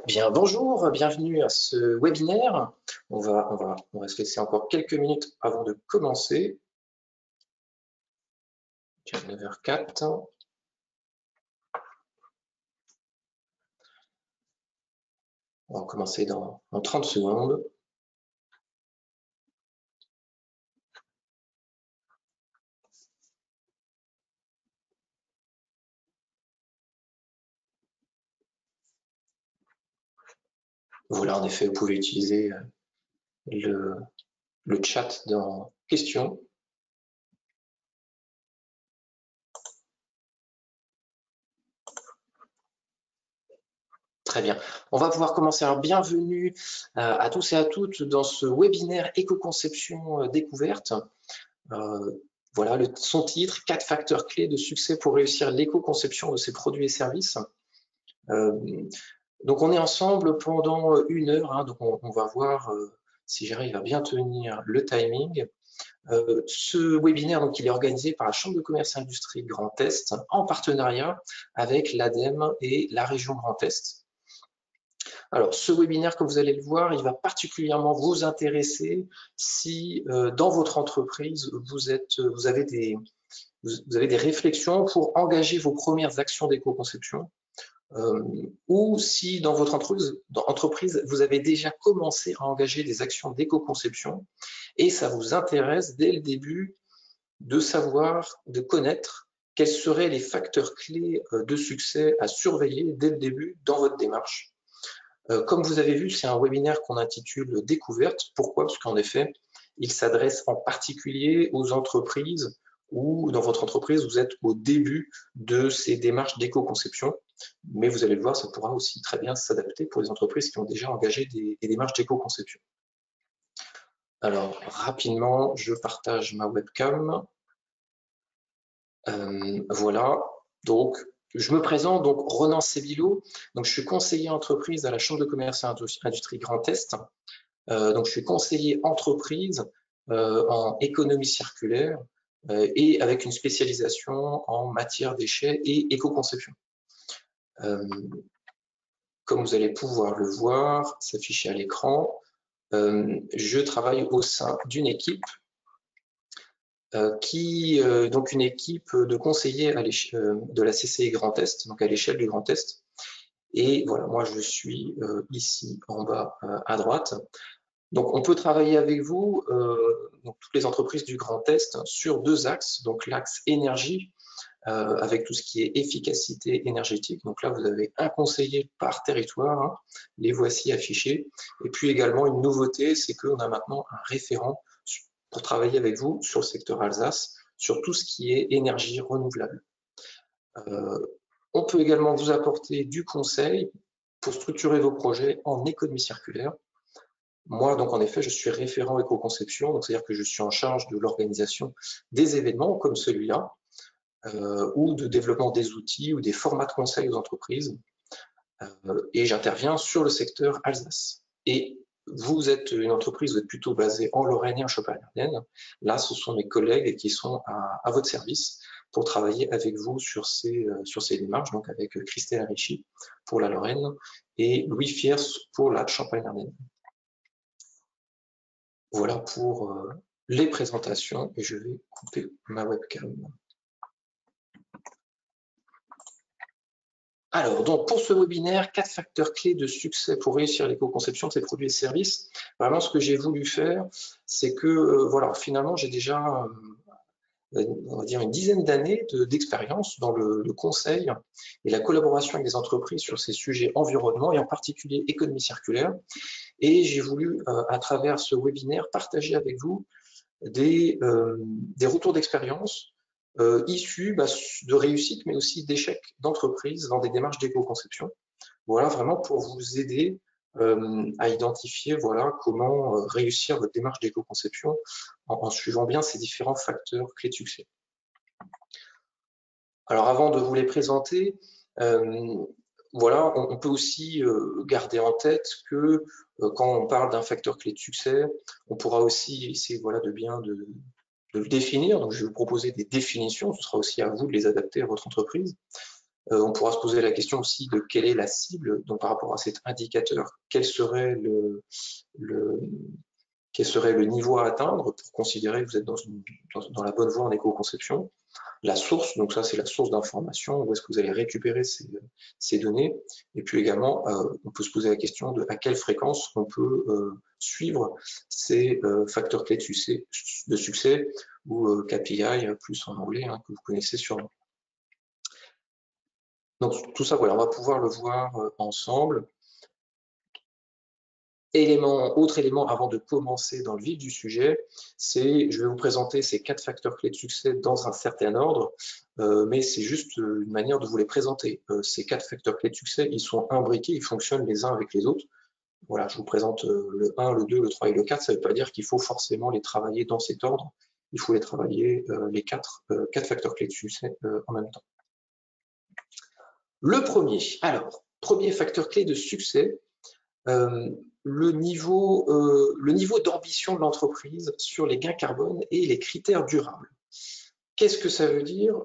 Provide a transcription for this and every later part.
Bien, bonjour, bienvenue à ce webinaire. On va se laisser encore quelques minutes avant de commencer. Il est 9h04. On va commencer dans 30 secondes. Voilà, en effet, vous pouvez utiliser le chat dans questions. Très bien. On va pouvoir commencer. Alors, bienvenue à tous et à toutes dans ce webinaire éco-conception découverte. Voilà son titre, 4 facteurs clés de succès pour réussir l'éco-conception de ses produits et services. Donc on est ensemble pendant 1 heure, hein, donc on va voir si j'arrive à bien tenir le timing. Ce webinaire, donc, il est organisé par la Chambre de commerce et industrie Grand Est en partenariat avec l'ADEME et la région Grand Est. Alors, ce webinaire, comme vous allez le voir, il va particulièrement vous intéresser si dans votre entreprise, vous avez des réflexions pour engager vos premières actions d'éco-conception. Ou si dans votre entreprise, vous avez déjà commencé à engager des actions d'éco-conception et ça vous intéresse dès le début de savoir, de connaître quels seraient les facteurs clés de succès à surveiller dès le début dans votre démarche. Comme vous avez vu, c'est un webinaire qu'on intitule Découverte. Pourquoi? Parce qu'en effet, il s'adresse en particulier aux entreprises ou dans votre entreprise, vous êtes au début de ces démarches d'éco-conception. Mais vous allez le voir, ça pourra aussi très bien s'adapter pour les entreprises qui ont déjà engagé des démarches d'éco-conception. Alors, rapidement, je partage ma webcam. Voilà, donc je me présente, donc Ronan Sébilo, donc je suis conseiller entreprise à la Chambre de commerce et industrie Grand Est. Donc je suis conseiller entreprise en économie circulaire et avec une spécialisation en matière déchets et éco-conception. Comme vous allez pouvoir le voir, s'afficher à l'écran, je travaille au sein d'une équipe donc une équipe de conseillers de la CCI Grand Est, donc à l'échelle du Grand Est. Et voilà, moi je suis ici en bas à droite. Donc on peut travailler avec vous, donc toutes les entreprises du Grand Est, sur 2 axes. Donc l'axe énergie, avec tout ce qui est efficacité énergétique. Donc là, vous avez un conseiller par territoire, hein, les voici affichés. Et puis également une nouveauté, c'est qu'on a maintenant un référent pour travailler avec vous sur le secteur Alsace, sur tout ce qui est énergie renouvelable. On peut également vous apporter du conseil pour structurer vos projets en économie circulaire. Moi, donc en effet, je suis référent éco-conception, donc c'est-à-dire que je suis en charge de l'organisation des événements comme celui-là, ou de développement des outils ou des formats de conseil aux entreprises. Et j'interviens sur le secteur Alsace. Et vous êtes une entreprise, vous êtes plutôt basée en Lorraine et en Champagne-Ardenne. Là, ce sont mes collègues qui sont à votre service pour travailler avec vous sur ces démarches, donc avec Christelle Ricci pour la Lorraine et Louis Fierce pour la Champagne-Ardenne. Voilà pour les présentations et je vais couper ma webcam. Alors, donc, pour ce webinaire, 4 facteurs clés de succès pour réussir l'éco-conception de ces produits et services. Vraiment, ce que j'ai voulu faire, c'est que, voilà, finalement, j'ai déjà, on va dire, une dizaine d'années d'expérience dans le conseil et la collaboration avec des entreprises sur ces sujets environnement et en particulier économie circulaire. Et j'ai voulu, à travers ce webinaire, partager avec vous des retours d'expérience issus de réussites, mais aussi d'échecs d'entreprises dans des démarches d'éco-conception. Voilà, vraiment pour vous aider à identifier voilà, comment réussir votre démarche d'éco-conception en suivant bien ces différents facteurs clés de succès. Alors avant de vous les présenter, voilà, on peut aussi garder en tête que quand on parle d'un facteur clé de succès, on pourra aussi essayer voilà, de le définir. Donc, je vais vous proposer des définitions. Ce sera aussi à vous de les adapter à votre entreprise. On pourra se poser la question aussi de quelle est la cible, donc par rapport à cet indicateur, quel serait quel serait le niveau à atteindre pour considérer que vous êtes dans la bonne voie en éco-conception. La source, donc ça c'est la source d'information, où est-ce que vous allez récupérer ces données, et puis également on peut se poser la question de à quelle fréquence on peut suivre ces facteurs clés de succès ou KPI plus en anglais, hein, que vous connaissez sûrement. Donc tout ça, voilà, on va pouvoir le voir ensemble. Autre élément avant de commencer dans le vif du sujet, c'est, je vais vous présenter ces 4 facteurs clés de succès dans un certain ordre, mais c'est juste une manière de vous les présenter. Ces 4 facteurs clés de succès, ils sont imbriqués, ils fonctionnent les uns avec les autres. Voilà, je vous présente le 1, le 2, le 3 et le 4, ça ne veut pas dire qu'il faut forcément les travailler dans cet ordre, il faut les travailler les 4 facteurs clés de succès en même temps. Le premier facteur clé de succès, le niveau d'ambition de l'entreprise sur les gains carbone et les critères durables. Qu'est-ce que ça veut dire?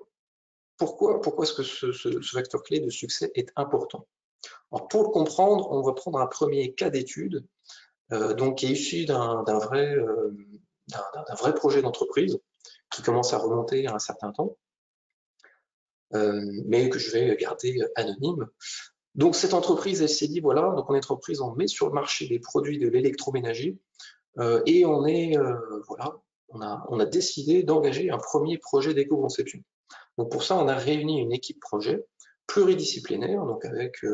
Pourquoi est-ce que ce facteur clé de succès est important? Alors, pour le comprendre, on va prendre un premier cas d'étude qui est issu d'un vrai projet d'entreprise qui commence à remonter à un certain temps, mais que je vais garder anonyme. Donc cette entreprise, elle s'est dit, voilà, donc en entreprise, on met sur le marché des produits de l'électroménager et on a décidé d'engager un premier projet d'éco-conception. Donc pour ça, on a réuni une équipe projet pluridisciplinaire, donc avec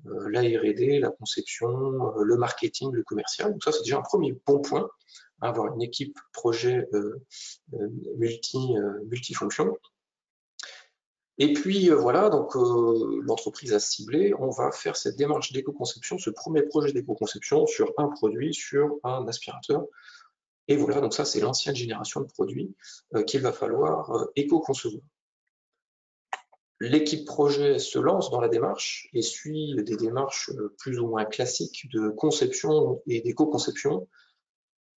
la R&D, la conception, le marketing, le commercial. Donc ça, c'est déjà un premier bon point, avoir une équipe projet multifonction. Et puis voilà, donc l'entreprise a ciblé, on va faire cette démarche d'éco-conception, ce premier projet d'éco-conception sur un produit, sur un aspirateur. Et voilà, donc ça c'est l'ancienne génération de produits qu'il va falloir éco-concevoir. L'équipe projet se lance dans la démarche et suit des démarches plus ou moins classiques de conception et d'éco-conception.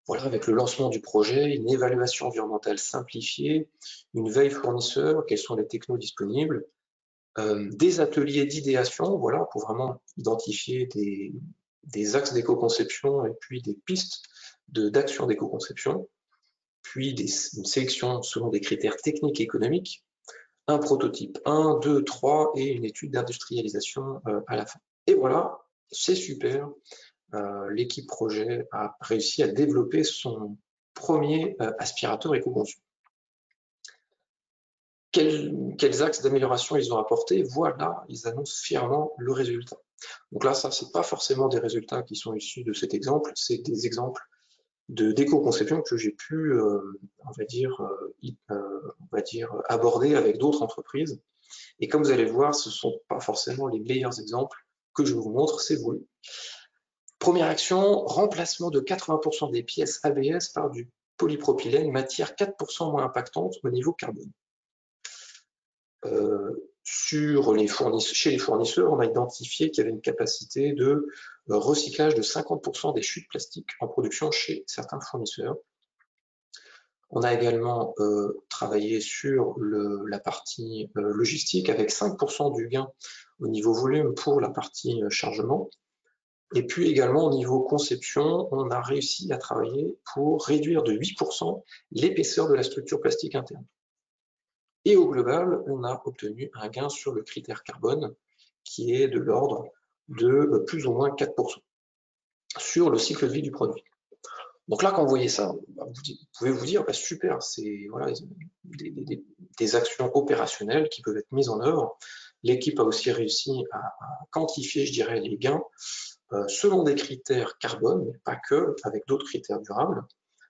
Voilà, avec le lancement du projet, une évaluation environnementale simplifiée, une veille fournisseur, quels sont les technos disponibles, des ateliers d'idéation, voilà, pour vraiment identifier des axes d'éco-conception et puis des pistes d'action d'éco-conception, puis une sélection selon des critères techniques et économiques, un prototype 1, 2, 3 et une étude d'industrialisation à la fin. Et voilà, c'est super, l'équipe projet a réussi à développer son premier aspirateur éco-conçu. Quels axes d'amélioration ils ont apporté? Voilà, ils annoncent fièrement le résultat. Donc là, ça, c'est pas forcément des résultats qui sont issus de cet exemple, c'est des exemples d'éco-conception que j'ai pu, on va dire, aborder avec d'autres entreprises. Et comme vous allez le voir, ce ne sont pas forcément les meilleurs exemples que je vous montre, c'est voulu. Première action, remplacement de 80% des pièces ABS par du polypropylène, matière 4% moins impactante au niveau carbone. Chez les fournisseurs, on a identifié qu'il y avait une capacité de recyclage de 50% des chutes plastiques en production chez certains fournisseurs. On a également travaillé sur la partie logistique avec 5% du gain au niveau volume pour la partie chargement. Et puis également au niveau conception, on a réussi à travailler pour réduire de 8% l'épaisseur de la structure plastique interne. Et au global, on a obtenu un gain sur le critère carbone qui est de l'ordre de plus ou moins 4% sur le cycle de vie du produit. Donc là, quand vous voyez ça, vous pouvez vous dire, super, c'est voilà, des actions opérationnelles qui peuvent être mises en œuvre. L'équipe a aussi réussi à quantifier, je dirais, les gains selon des critères carbone, mais pas que, avec d'autres critères durables.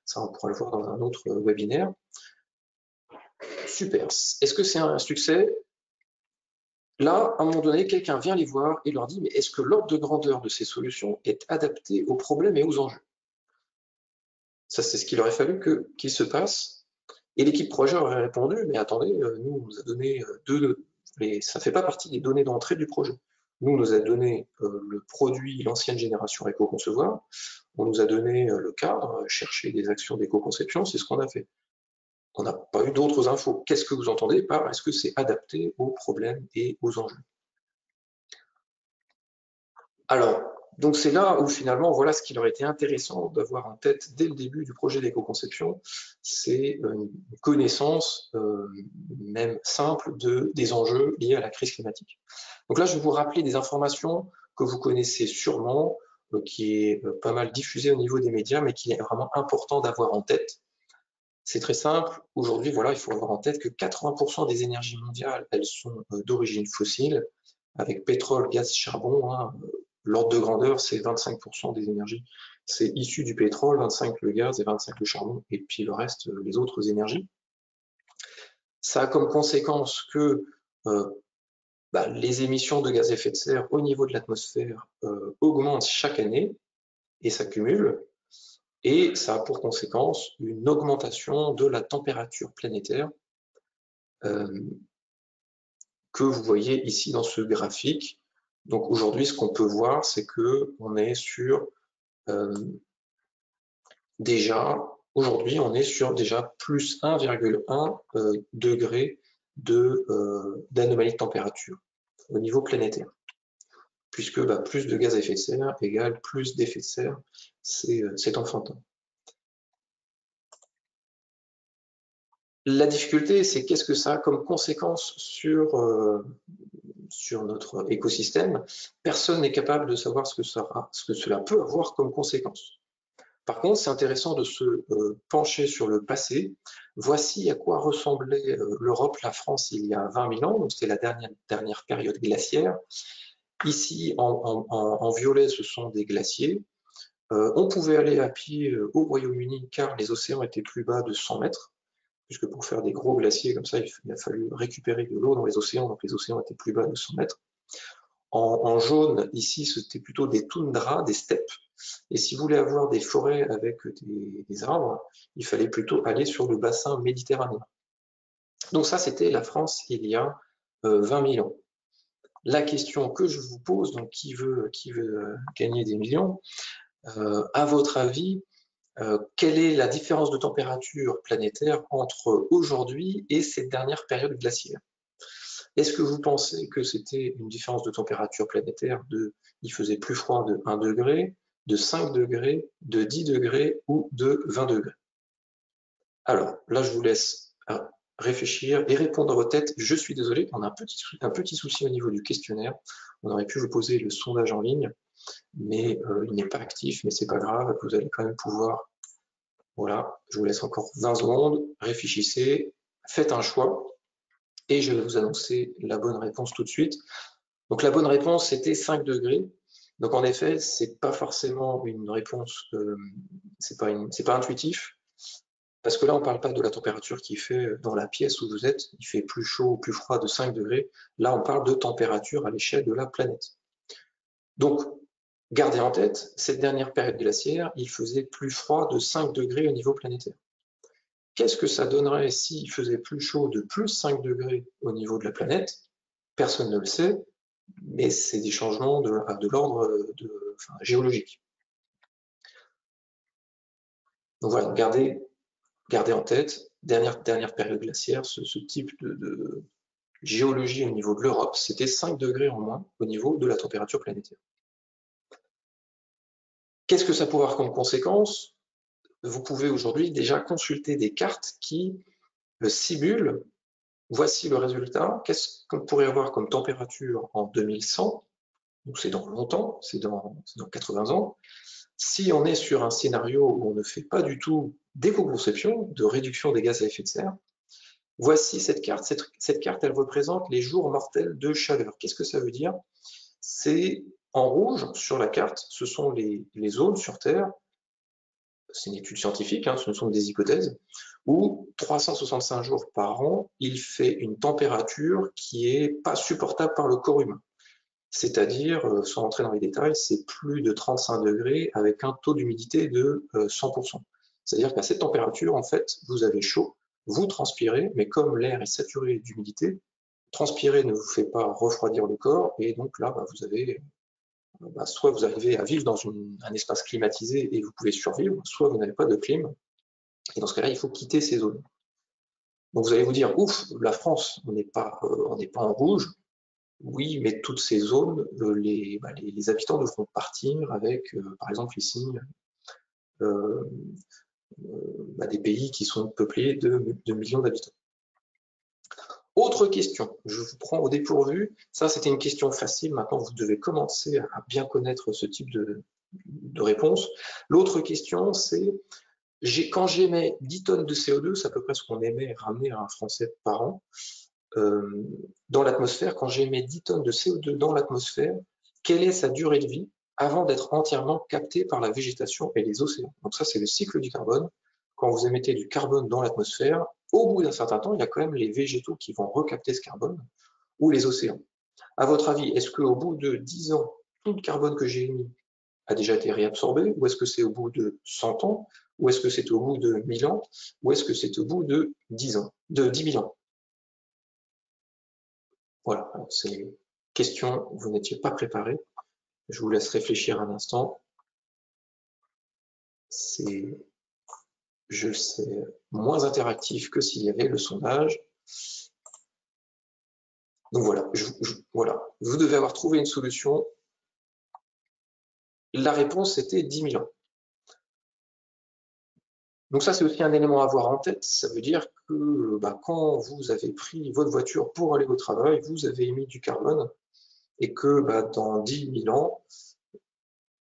Ça, on pourra le voir dans un autre webinaire. Super. Est-ce que c'est un succès? Là, à un moment donné, quelqu'un vient les voir et leur dit, mais est-ce que l'ordre de grandeur de ces solutions est adapté aux problèmes et aux enjeux? Ça, c'est ce qu'il aurait fallu qu'il se passe. Et l'équipe projet aurait répondu, mais attendez, nous, on nous a donné mais ça ne fait pas partie des données d'entrée du projet. Nous, on nous a donné le produit, l'ancienne génération éco-concevoir, on nous a donné le cadre, chercher des actions d'éco-conception, c'est ce qu'on a fait. on n'a pas eu d'autres infos. Qu'est-ce que vous entendez par est-ce que c'est adapté aux problèmes et aux enjeux? Alors, donc c'est là où finalement, voilà ce qu'il aurait été intéressant d'avoir en tête dès le début du projet d'éco-conception, c'est une connaissance même simple des enjeux liés à la crise climatique. Donc là, je vais vous rappeler des informations que vous connaissez sûrement, qui est pas mal diffusée au niveau des médias, mais qui est vraiment important d'avoir en tête. C'est très simple. Aujourd'hui, voilà, il faut avoir en tête que 80% des énergies mondiales, elles sont d'origine fossile, avec pétrole, gaz, charbon. Hein. L'ordre de grandeur, c'est 25% des énergies. C'est issu du pétrole, 25 le gaz et 25 le charbon, et puis le reste, les autres énergies. Ça a comme conséquence que les émissions de gaz à effet de serre au niveau de l'atmosphère augmentent chaque année et s'accumulent. Et ça a pour conséquence une augmentation de la température planétaire que vous voyez ici dans ce graphique. Donc aujourd'hui, ce qu'on peut voir, c'est qu'on est sur aujourd'hui, on est sur déjà plus 1,1 degré d'anomalie de température au niveau planétaire. Puisque plus de gaz à effet de serre égale plus d'effet de serre, c'est enfantin. La difficulté, c'est qu'est-ce que ça a comme conséquence sur notre écosystème. Personne n'est capable de savoir ce que cela peut avoir comme conséquence. Par contre, c'est intéressant de se pencher sur le passé. Voici à quoi ressemblait l'Europe, la France il y a 20 000 ans, donc c'était la dernière période glaciaire. Ici, en violet, ce sont des glaciers. On pouvait aller à pied au Royaume-Uni car les océans étaient plus bas de 100 mètres, puisque pour faire des gros glaciers comme ça, il a fallu récupérer de l'eau dans les océans, donc les océans étaient plus bas de 100 mètres. En jaune, ici, c'était plutôt des toundras, des steppes. Et si vous voulez avoir des forêts avec des arbres, il fallait plutôt aller sur le bassin méditerranéen. Donc ça, c'était la France il y a 20 000 ans. La question que je vous pose, donc qui veut gagner des millions, à votre avis, quelle est la différence de température planétaire entre aujourd'hui et cette dernière période glaciaire? Est-ce que vous pensez que c'était une différence de température planétaire il faisait plus froid de 1 degré, de 5 degrés, de 10 degrés ou de 20 degrés? Alors, là, je vous laisse réfléchir et répondre dans votre tête. Je suis désolé, on a un petit souci au niveau du questionnaire. On aurait pu vous poser le sondage en ligne, mais il n'est pas actif, mais c'est pas grave, vous allez quand même pouvoir. Voilà, je vous laisse encore 20 secondes, réfléchissez, faites un choix, et je vais vous annoncer la bonne réponse tout de suite. Donc la bonne réponse, c'était 5 degrés. Donc en effet, c'est pas forcément une réponse, c'est pas intuitif, parce que là, on parle pas de la température qui fait dans la pièce où vous êtes, il fait plus chaud ou plus froid de 5 degrés. Là, on parle de température à l'échelle de la planète. Donc, gardez en tête, cette dernière période glaciaire, il faisait plus froid de 5 degrés au niveau planétaire. Qu'est-ce que ça donnerait s'il faisait plus chaud de plus 5 degrés au niveau de la planète? Personne ne le sait, mais c'est des changements de l'ordre géologique. Donc voilà, gardez en tête, dernière période glaciaire, ce type de géologie au niveau de l'Europe, c'était 5 degrés en moins au niveau de la température planétaire. Qu'est-ce que ça pourrait avoir comme conséquence? Vous pouvez aujourd'hui déjà consulter des cartes qui simulent. Voici le résultat. Qu'est-ce qu'on pourrait avoir comme température en 2100? Donc c'est dans longtemps, c'est dans 80 ans. Si on est sur un scénario où on ne fait pas du tout d'éco-conception, de réduction des gaz à effet de serre, voici cette carte. Cette carte, elle représente les jours mortels de chaleur. Qu'est-ce que ça veut dire? C'est en rouge sur la carte, ce sont les zones sur Terre, c'est une étude scientifique, hein, ce ne sont que des hypothèses, où 365 jours par an, il fait une température qui n'est pas supportable par le corps humain. C'est-à-dire, sans rentrer dans les détails, c'est plus de 35 degrés avec un taux d'humidité de 100%. C'est-à-dire qu'à cette température, en fait, vous avez chaud, vous transpirez, mais comme l'air est saturé d'humidité, transpirer ne vous fait pas refroidir le corps, et donc là, vous avez soit vous arrivez à vivre dans un espace climatisé et vous pouvez survivre, soit vous n'avez pas de clim, et dans ce cas-là, il faut quitter ces zones. Donc vous allez vous dire, ouf, la France, on n'est pas en rouge. Oui, mais toutes ces zones, les habitants devront partir avec, par exemple ici, des pays qui sont peuplés de millions d'habitants. Autre question, je vous prends au dépourvu. Ça, c'était une question facile. Maintenant, vous devez commencer à bien connaître ce type de réponse. L'autre question, c'est quand j'émets 10 tonnes de CO2, c'est à peu près ce qu'on émet ramener à un Français par an, dans l'atmosphère. Quand j'émets 10 tonnes de CO2 dans l'atmosphère, quelle est sa durée de vie avant d'être entièrement captée par la végétation et les océans? Donc ça, c'est le cycle du carbone. Quand vous émettez du carbone dans l'atmosphère, au bout d'un certain temps, il y a quand même les végétaux qui vont recapter ce carbone, ou les océans. À votre avis, est-ce qu'au bout de 10 ans, tout le carbone que j'ai émis a déjà été réabsorbé, ou est-ce que c'est au bout de 100 ans, ou est-ce que c'est au bout de 1000 ans, ou est-ce que c'est au bout de 10 ans, de 10 000 ans? Voilà, c'est une question, vous n'étiez pas préparé. Je vous laisse réfléchir un instant. C'est, je sais, moins interactif que s'il y avait le sondage. Donc voilà, voilà, vous devez avoir trouvé une solution. La réponse était 10 000 ans. Donc ça, c'est aussi un élément à avoir en tête. Ça veut dire que quand vous avez pris votre voiture pour aller au travail, vous avez émis du carbone et que dans 10 000 ans,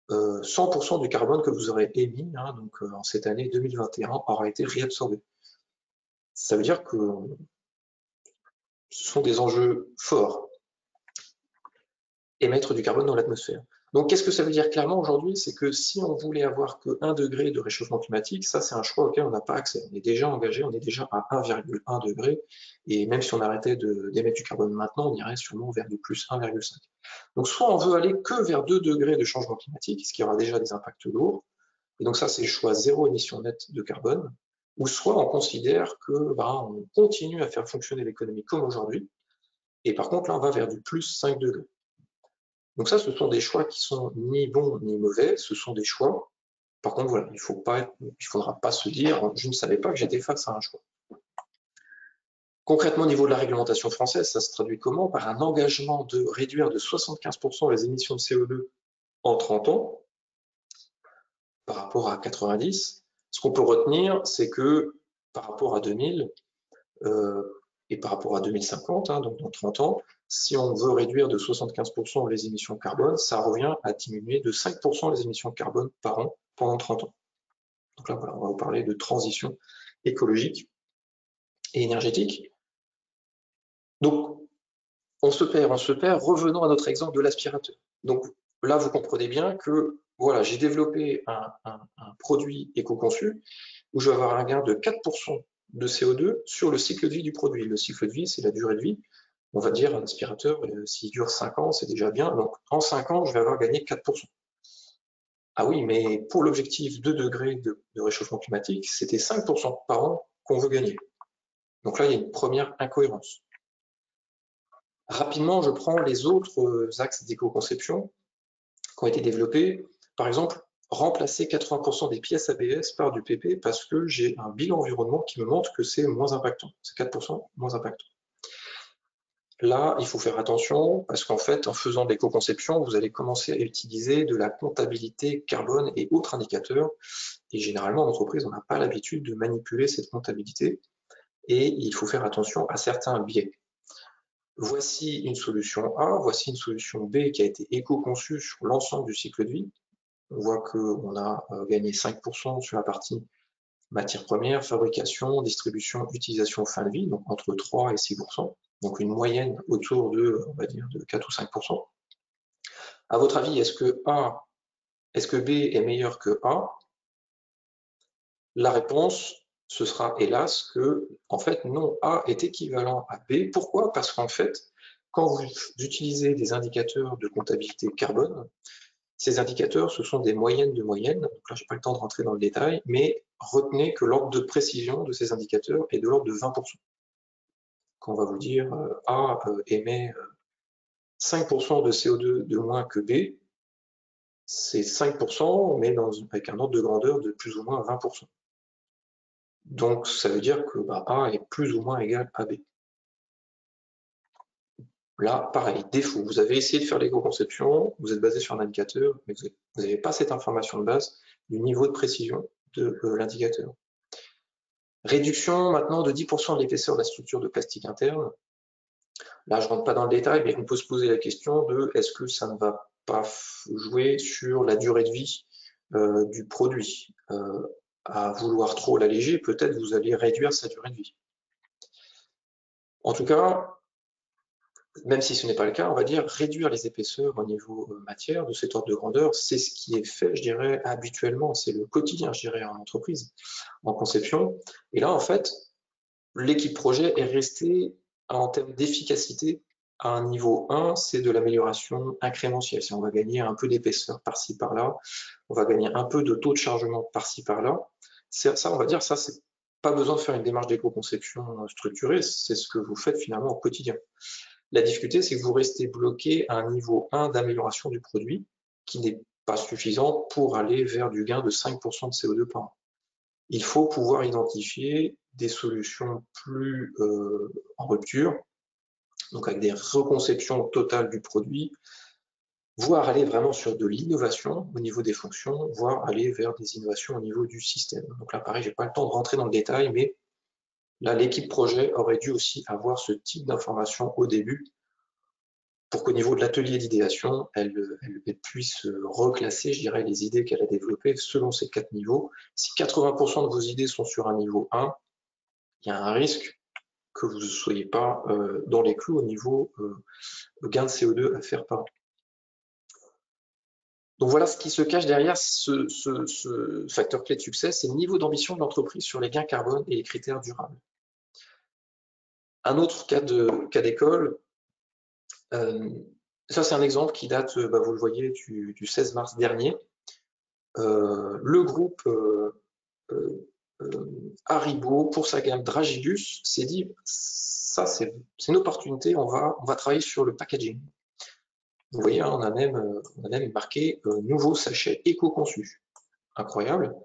100% du carbone que vous aurez émis, donc en cette année 2021, aura été réabsorbé. Ça veut dire que ce sont des enjeux forts, émettre du carbone dans l'atmosphère. Donc qu'est-ce que ça veut dire clairement aujourd'hui? C'est que si on voulait avoir que 1 degré de réchauffement climatique, ça c'est un choix auquel on n'a pas accès. On est déjà engagé, on est déjà à 1,1 degré, et même si on arrêtait d'émettre du carbone maintenant, on irait sûrement vers du plus 1,5. Donc soit on veut aller que vers 2 degrés de changement climatique, ce qui aura déjà des impacts lourds, et donc ça c'est le choix zéro émission nette de carbone, ou soit on considère que on continue à faire fonctionner l'économie comme aujourd'hui, et par contre là on va vers du plus 5 degrés. Donc ça, ce sont des choix qui sont ni bons ni mauvais, ce sont des choix. Par contre, voilà, il ne faudra pas se dire, je ne savais pas que j'étais face à un choix. Concrètement, au niveau de la réglementation française, ça se traduit comment? Par un engagement de réduire de 75% les émissions de CO2 en 30 ans, par rapport à 90. Ce qu'on peut retenir, c'est que par rapport à 2000, et par rapport à 2050, donc dans 30 ans, si on veut réduire de 75% les émissions de carbone, ça revient à diminuer de 5% les émissions de carbone par an pendant 30 ans. Donc là, voilà, on va vous parler de transition écologique et énergétique. Donc, on se perd. Revenons à notre exemple de l'aspirateur. Donc là, vous comprenez bien que voilà, j'ai développé un produit éco-conçu où je vais avoir un gain de 4% de CO2 sur le cycle de vie du produit. Le cycle de vie, c'est la durée de vie. On va dire un aspirateur, s'il dure 5 ans, c'est déjà bien. Donc en 5 ans, je vais avoir gagné 4%. Ah oui, mais pour l'objectif 2 degrés de réchauffement climatique, c'était 5% par an qu'on veut gagner. Donc là, il y a une première incohérence. Rapidement, je prends les autres axes d'éco-conception qui ont été développés. Par exemple, remplacer 80% des pièces ABS par du PP parce que j'ai un bilan environnement qui me montre que c'est moins impactant. C'est 4% moins impactant. Là, il faut faire attention parce qu'en fait, en faisant de l'éco-conception, vous allez commencer à utiliser de la comptabilité carbone et autres indicateurs. Et généralement, en entreprise, on n'a pas l'habitude de manipuler cette comptabilité et il faut faire attention à certains biais. Voici une solution A, voici une solution B qui a été éco-conçue sur l'ensemble du cycle de vie. On voit qu'on a gagné 5% sur la partie matières premières, fabrication, distribution, utilisation, fin de vie, donc entre 3 et 6%, donc une moyenne autour de, on va dire, de 4 ou 5%. À votre avis, est-ce que B est meilleur que A? La réponse, ce sera hélas que, en fait, non, A est équivalent à B. Pourquoi? Parce qu'en fait, quand vous utilisez des indicateurs de comptabilité carbone, ces indicateurs, ce sont des moyennes de moyennes. Donc là, je n'ai pas le temps de rentrer dans le détail, mais retenez que l'ordre de précision de ces indicateurs est de l'ordre de 20%. Quand on va vous dire A émet 5% de CO2 de moins que B, c'est 5%, mais avec un ordre de grandeur de plus ou moins 20%. Donc, ça veut dire que A est plus ou moins égal à B. Là, pareil, défaut. Vous avez essayé de faire l'éco-conception, vous êtes basé sur un indicateur, mais vous n'avez pas cette information de base du niveau de précision de l'indicateur. Réduction maintenant de 10% de l'épaisseur de la structure de plastique interne. Là, je ne rentre pas dans le détail, mais on peut se poser la question de est-ce que ça ne va pas jouer sur la durée de vie du produit. À vouloir trop l'alléger, peut-être vous allez réduire sa durée de vie. En tout cas, même si ce n'est pas le cas, on va dire réduire les épaisseurs au niveau matière de cet ordre de grandeur, c'est ce qui est fait, je dirais, habituellement, c'est le quotidien, je dirais, en entreprise, en conception. Et là, en fait, l'équipe projet est restée en termes d'efficacité à un niveau 1, c'est de l'amélioration incrémentielle. Si on va gagner un peu d'épaisseur par-ci par-là, on va gagner un peu de taux de chargement par-ci par-là. Ça, on va dire, ça, c'est pas besoin de faire une démarche d'éco-conception structurée, c'est ce que vous faites finalement au quotidien. La difficulté, c'est que vous restez bloqué à un niveau 1 d'amélioration du produit qui n'est pas suffisant pour aller vers du gain de 5% de CO2 par an. Il faut pouvoir identifier des solutions plus en rupture, donc avec des reconceptions totales du produit, voire aller vraiment sur de l'innovation au niveau des fonctions, voire aller vers des innovations au niveau du système. Donc là, pareil, j'ai pas le temps de rentrer dans le détail, mais là, l'équipe projet aurait dû aussi avoir ce type d'information au début pour qu'au niveau de l'atelier d'idéation, elle puisse reclasser, je dirais, les idées qu'elle a développées selon ces 4 niveaux. Si 80% de vos idées sont sur un niveau 1, il y a un risque que vous ne soyez pas dans les clous au niveau gain de CO2 à faire par an. Donc voilà ce qui se cache derrière ce facteur clé de succès, c'est le niveau d'ambition de l'entreprise sur les gains carbone et les critères durables. Un autre cas d'école, ça c'est un exemple qui date, vous le voyez, du 16 mars dernier. Le groupe Haribo, pour sa gamme Dragibus, s'est dit, ça c'est une opportunité, on va travailler sur le packaging. Vous voyez, on a même marqué nouveau sachet éco-conçu. Incroyable.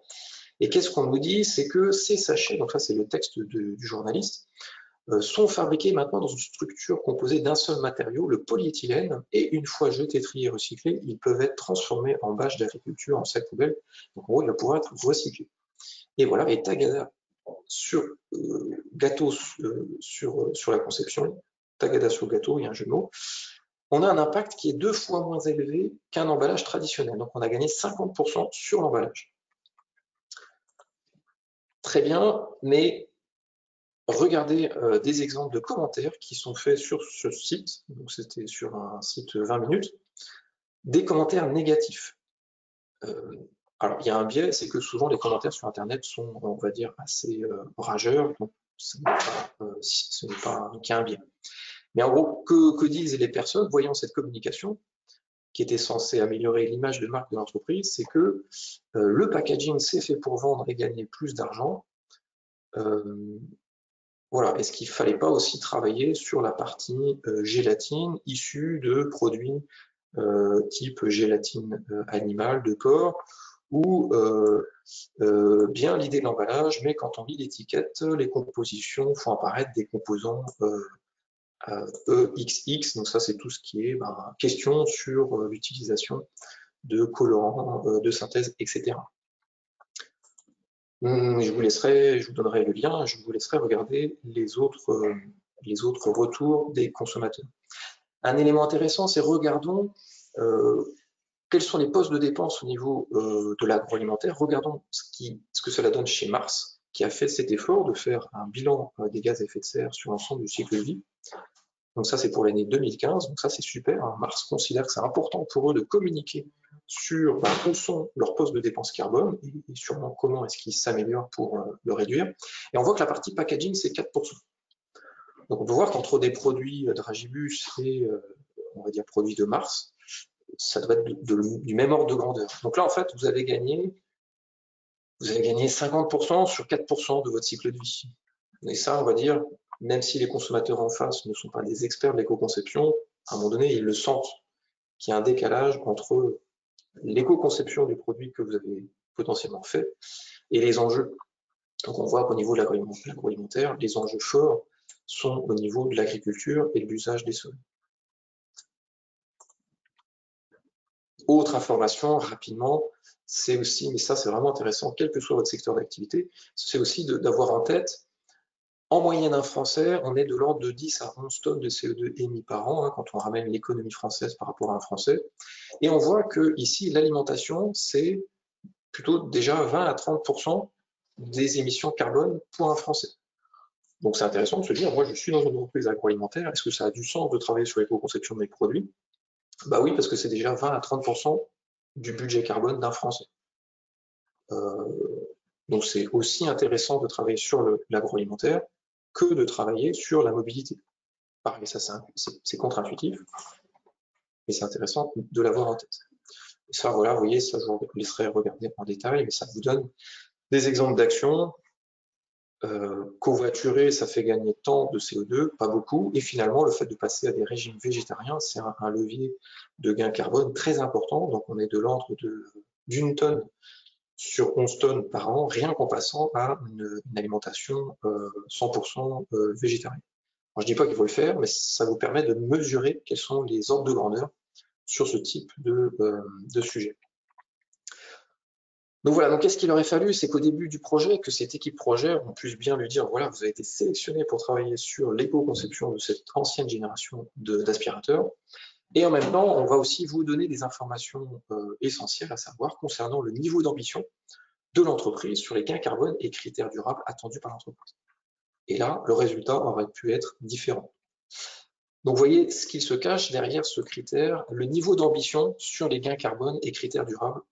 Et qu'est-ce qu'on nous dit? C'est que ces sachets, donc ça c'est le texte du journaliste, sont fabriqués maintenant dans une structure composée d'un seul matériau, le polyéthylène, et une fois jetés, triés, recyclés, ils peuvent être transformés en bâche d'agriculture, en sac poubelle. Donc en gros, il va pouvoir être recyclé. Et voilà, et Tagada sur gâteau sur la conception, Tagada sur gâteau, il y a un jeu de mots, on a un impact qui est 2 fois moins élevé qu'un emballage traditionnel. Donc on a gagné 50% sur l'emballage. Très bien, mais regardez des exemples de commentaires qui sont faits sur ce site, donc c'était sur un site 20 minutes, des commentaires négatifs. Alors il y a un biais, c'est que souvent les commentaires sur Internet sont, on va dire, assez rageurs, donc ce n'est pas donc il y a un biais. Mais en gros, que disent les personnes voyant cette communication qui était censée améliorer l'image de marque de l'entreprise, c'est que le packaging c'est fait pour vendre et gagner plus d'argent. Voilà, est-ce qu'il ne fallait pas aussi travailler sur la partie gélatine issue de produits type gélatine animale de porc, ou bien l'idée de l'emballage, mais quand on lit l'étiquette, les compositions font apparaître des composants EXX, donc ça c'est tout ce qui est question sur l'utilisation de colorants de synthèse, etc. Je vous donnerai le lien, je vous laisserai regarder les autres retours des consommateurs. Un élément intéressant, c'est regardons quels sont les postes de dépenses au niveau de l'agroalimentaire. Regardons ce que cela donne chez Mars, qui a fait cet effort de faire un bilan des gaz à effet de serre sur l'ensemble du cycle de vie. Donc ça, c'est pour l'année 2015, donc ça, c'est super. Mars considère que c'est important pour eux de communiquer sur où sont leurs postes de dépenses carbone et sûrement comment est-ce qu'ils s'améliorent pour le réduire. Et on voit que la partie packaging, c'est 4%. Donc on peut voir qu'entre des produits Dragibus et, on va dire, produits de Mars, ça doit être du même ordre de grandeur. Donc là, en fait, vous avez gagné 50% sur 4% de votre cycle de vie. Et ça, on va dire, même si les consommateurs en face ne sont pas des experts de l'éco-conception, à un moment donné, ils le sentent, qu'il y a un décalage entre l'éco-conception du produit que vous avez potentiellement fait et les enjeux Donc on voit qu'au niveau de l'agroalimentaire, les enjeux forts sont au niveau de l'agriculture et de l'usage des sols. Autre information, rapidement, c'est aussi, mais ça c'est vraiment intéressant, quel que soit votre secteur d'activité, c'est aussi d'avoir en tête, en moyenne un Français, on est de l'ordre de 10 à 11 tonnes de CO2 émis par an, hein, quand on ramène l'économie française par rapport à un Français. Et on voit que ici, l'alimentation, c'est plutôt déjà 20 à 30% des émissions carbone pour un Français. Donc c'est intéressant de se dire, moi je suis dans une entreprise agroalimentaire, est-ce que ça a du sens de travailler sur l'éco-conception de mes produits? Bah oui, parce que c'est déjà 20 à 30% du budget carbone d'un Français. Donc c'est aussi intéressant de travailler sur l'agroalimentaire que de travailler sur la mobilité. Pareil, ça c'est contre-intuitif, mais c'est intéressant de l'avoir en tête. Et ça, voilà, vous voyez, ça je vous laisserai regarder en détail, mais ça vous donne des exemples d'actions. Covoiturer, ça fait gagner tant de CO2, pas beaucoup, et finalement le fait de passer à des régimes végétariens, c'est un levier de gain carbone très important, donc on est de l'ordre d'une tonne sur 11 tonnes par an, rien qu'en passant à une alimentation 100% végétarienne. Alors, je ne dis pas qu'il faut le faire, mais ça vous permet de mesurer quels sont les ordres de grandeur sur ce type de sujet. Donc voilà, donc qu'est-ce qu'il aurait fallu? C'est qu'au début du projet, que cette équipe projet, on puisse bien lui dire, voilà, vous avez été sélectionné pour travailler sur l'éco-conception de cette ancienne génération d'aspirateurs. Et en même temps, on va aussi vous donner des informations essentielles à savoir concernant le niveau d'ambition de l'entreprise sur les gains carbone et critères durables attendus par l'entreprise. Et là, le résultat aurait pu être différent. Donc vous voyez ce qu'il se cache derrière ce critère, le niveau d'ambition sur les gains carbone et critères durables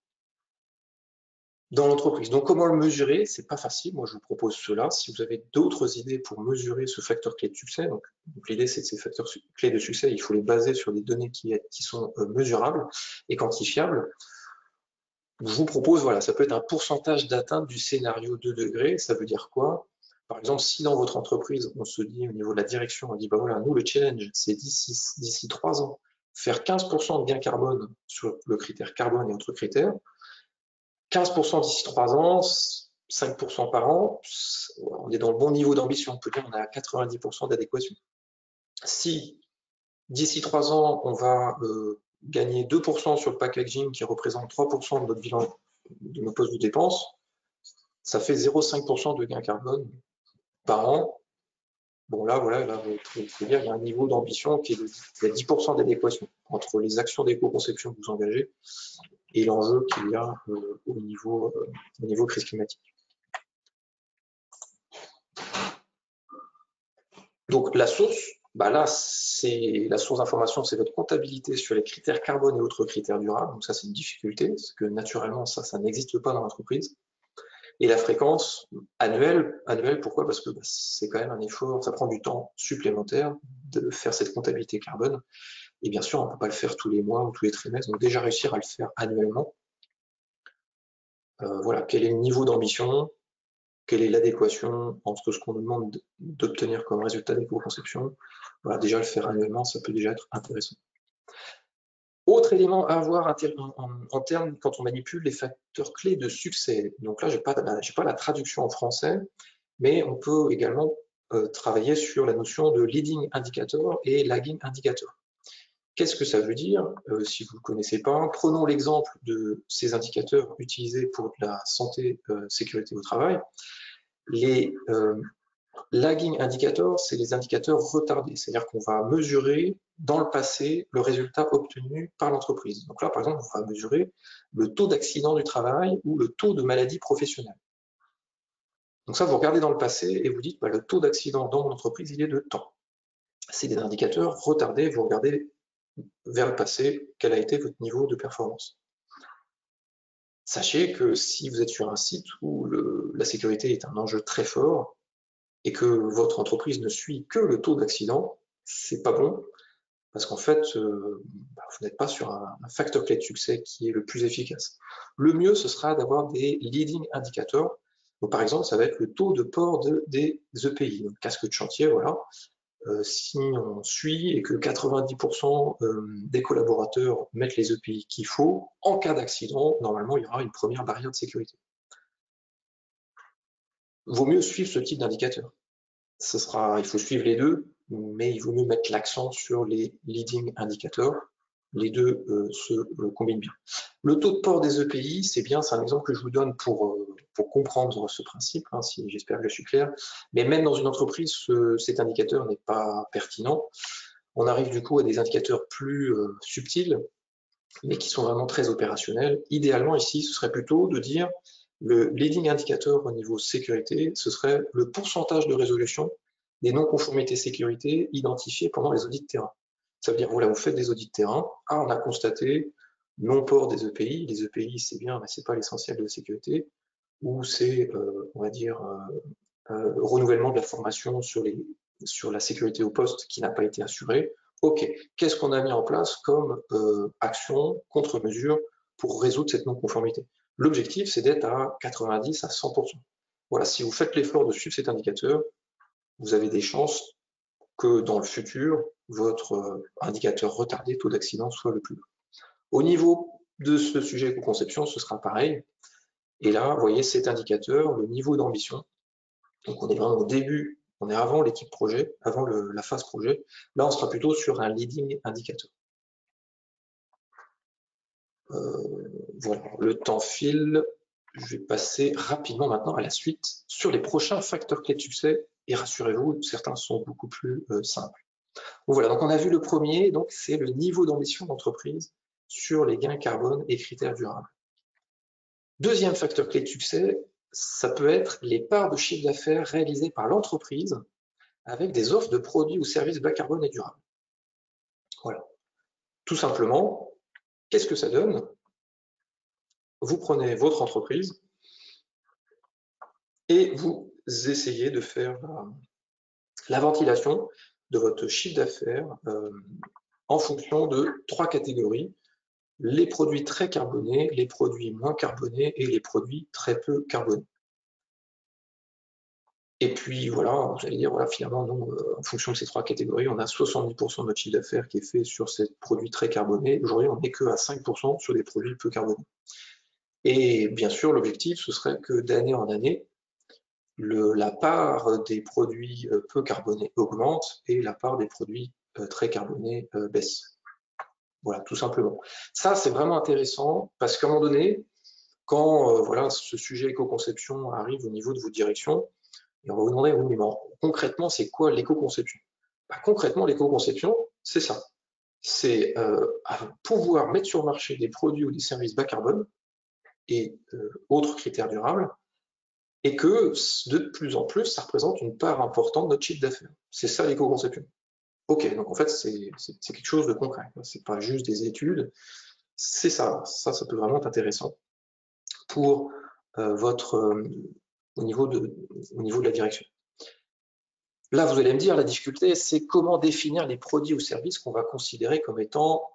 dans l'entreprise. Donc comment le mesurer? C'est pas facile, moi je vous propose cela. Si vous avez d'autres idées pour mesurer ce facteur clé de succès, donc l'idée c'est que ces facteurs clés de succès, il faut les baser sur des données qui sont mesurables et quantifiables. Je vous propose, voilà, ça peut être un pourcentage d'atteinte du scénario 2 degrés, ça veut dire quoi? Par exemple, si dans votre entreprise, on se dit au niveau de la direction, on dit, bah voilà, nous le challenge, c'est d'ici 3 ans, faire 15% de gain carbone sur le critère carbone et autres critères, 15% d'ici 3 ans, 5% par an, on est dans le bon niveau d'ambition. On peut dire qu'on a 90% d'adéquation. Si d'ici 3 ans, on va gagner 2% sur le packaging qui représente 3% de notre bilan de nos postes de dépenses, ça fait 0,5% de gain carbone par an. Bon là, voilà, là, vous pouvez dire qu'il y a un niveau d'ambition qui est de 10% d'adéquation entre les actions d'éco-conception que vous engagez et l'enjeu qu'il y a au niveau crise climatique. Donc la source, bah là, c'est la source d'information, c'est votre comptabilité sur les critères carbone et autres critères durables. Donc ça, c'est une difficulté, parce que naturellement, ça n'existe pas dans l'entreprise. Et la fréquence annuelle, pourquoi? Parce que bah, c'est quand même un effort, ça prend du temps supplémentaire de faire cette comptabilité carbone. Et bien sûr, on ne peut pas le faire tous les mois ou tous les trimestres, donc déjà réussir à le faire annuellement. Voilà, quel est le niveau d'ambition, quelle est l'adéquation entre ce qu'on nous demande d'obtenir comme résultat d'éco-conception. Voilà, déjà le faire annuellement, ça peut déjà être intéressant. Autre élément à avoir en termes quand on manipule les facteurs clés de succès. Donc là, je n'ai pas la traduction en français, mais on peut également travailler sur la notion de leading indicator et lagging indicator. Qu'est-ce que ça veut dire? Si vous ne le connaissez pas, prenons l'exemple de ces indicateurs utilisés pour la santé, sécurité au travail. Les lagging indicators, c'est les indicateurs retardés, c'est-à-dire qu'on va mesurer dans le passé le résultat obtenu par l'entreprise. Donc là, par exemple, on va mesurer le taux d'accident du travail ou le taux de maladie professionnelle. Donc ça, vous regardez dans le passé et vous dites, bah, le taux d'accident dans mon entreprise, il est de temps. C'est des indicateurs retardés, vous regardez vers le passé, quel a été votre niveau de performance. Sachez que si vous êtes sur un site où la sécurité est un enjeu très fort et que votre entreprise ne suit que le taux d'accident, c'est pas bon parce qu'en fait, vous n'êtes pas sur un facteur clé de succès qui est le plus efficace. Le mieux, ce sera d'avoir des leading indicators. Donc, par exemple, ça va être le taux de port des EPI, donc casque de chantier, voilà. Si on suit et que 90% des collaborateurs mettent les EPI qu'il faut, en cas d'accident, normalement, il y aura une première barrière de sécurité. vaut mieux suivre ce type d'indicateur. Il faut suivre les deux, mais il vaut mieux mettre l'accent sur les leading indicators. Les deux se combinent bien. Le taux de port des EPI, c'est bien, c'est un exemple que je vous donne pour comprendre ce principe, hein, j'espère que je suis clair. Mais même dans une entreprise, cet indicateur n'est pas pertinent. On arrive du coup à des indicateurs plus subtils, mais qui sont vraiment très opérationnels. Idéalement ici, ce serait plutôt de dire le leading indicator au niveau sécurité, ce serait le pourcentage de résolution des non-conformités sécurité identifiées pendant les audits de terrain. Ça veut dire, voilà, vous faites des audits de terrain, on a constaté non-port des EPI, les EPI c'est bien, mais c'est pas l'essentiel de la sécurité, ou c'est, on va dire, renouvellement de la formation sur la sécurité au poste qui n'a pas été assurée. Ok, qu'est-ce qu'on a mis en place comme action, contre-mesure pour résoudre cette non-conformité? L'objectif, c'est d'être à 90 à 100%. Voilà, si vous faites l'effort de suivre cet indicateur, vous avez des chances que dans le futur, votre indicateur retardé taux d'accident soit le plus bas. Au niveau de ce sujet éco-conception, ce sera pareil. Et là, vous voyez cet indicateur, le niveau d'ambition. Donc on est vraiment au début, on est avant l'équipe projet, avant la phase projet. Là, on sera plutôt sur un leading indicateur. Voilà, le temps file. Je vais passer rapidement maintenant à la suite sur les prochains facteurs clés de succès. Et rassurez-vous, certains sont beaucoup plus simples. Donc voilà, donc on a vu le premier, donc c'est le niveau d'ambition d'entreprise sur les gains carbone et critères durables. Deuxième facteur clé de succès, ça peut être les parts de chiffre d'affaires réalisées par l'entreprise avec des offres de produits ou services bas carbone et durables. Voilà. Tout simplement, qu'est-ce que ça donne? Vous prenez votre entreprise et vous essayez de faire la ventilation de votre chiffre d'affaires en fonction de 3 catégories: les produits très carbonés, les produits moins carbonés et les produits très peu carbonés. Et puis voilà, vous allez dire, voilà, finalement, nous, en fonction de ces 3 catégories, on a 70% de notre chiffre d'affaires qui est fait sur ces produits très carbonés. Aujourd'hui, on n'est que à 5% sur des produits peu carbonés. Et bien sûr, l'objectif, ce serait que d'année en année, la part des produits peu carbonés augmente et la part des produits très carbonés baisse. Voilà, tout simplement. Ça, c'est vraiment intéressant parce qu'à un moment donné, quand voilà, ce sujet éco-conception arrive au niveau de vos directions, et on va vous demander, oui, mais bon, concrètement, c'est quoi l'éco-conception? Bah, concrètement, l'éco-conception, c'est ça. C'est pouvoir mettre sur le marché des produits ou des services bas carbone et autres critères durables, et que de plus en plus, ça représente une part importante de notre chiffre d'affaires. C'est ça l'éco-conception. Ok, donc en fait, c'est quelque chose de concret. C'est pas juste des études, c'est ça. Ça peut vraiment être intéressant pour au niveau de la direction. Là, vous allez me dire, la difficulté, c'est comment définir les produits ou services qu'on va considérer comme étant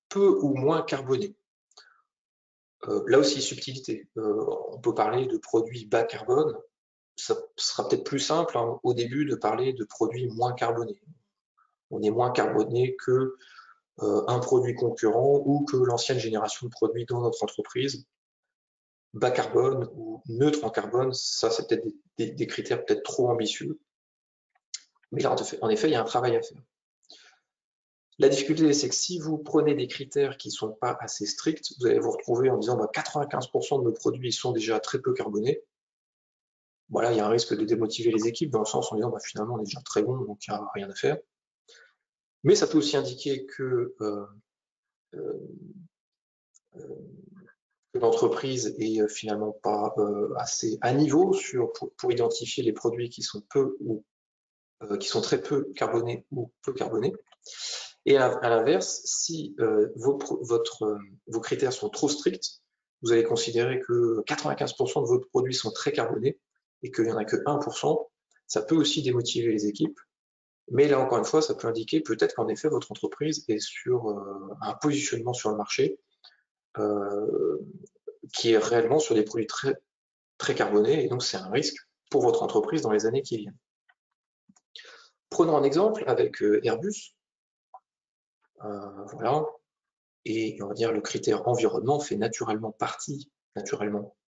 peu ou moins carbonés. Là aussi, subtilité. On peut parler de produits bas carbone. Ça sera peut-être plus simple hein, au début de parler de produits moins carbonés. On est moins carboné que un produit concurrent ou que l'ancienne génération de produits dans notre entreprise. Bas carbone ou neutre en carbone, ça c'est peut-être des critères peut-être trop ambitieux. Mais là, en effet, il y a un travail à faire. La difficulté, c'est que si vous prenez des critères qui ne sont pas assez stricts, vous allez vous retrouver en disant bah, 95% de nos produits sont déjà très peu carbonés. Voilà, il y a un risque de démotiver les équipes dans le sens en disant bah, finalement on est déjà très bon, donc il n'y a rien à faire. Mais ça peut aussi indiquer que l'entreprise est finalement pas assez à niveau pour identifier les produits qui sont peu ou qui sont très peu carbonés ou peu carbonés. Et à l'inverse, si vos critères sont trop stricts, vous allez considérer que 95% de vos produits sont très carbonés et qu'il n'y en a que 1%, ça peut aussi démotiver les équipes. Mais là, encore une fois, ça peut indiquer peut-être qu'en effet, votre entreprise est sur un positionnement sur le marché qui est réellement sur des produits très, très carbonés, et donc c'est un risque pour votre entreprise dans les années qui viennent. Prenons un exemple avec Airbus. Voilà. Et on va dire le critère environnement fait naturellement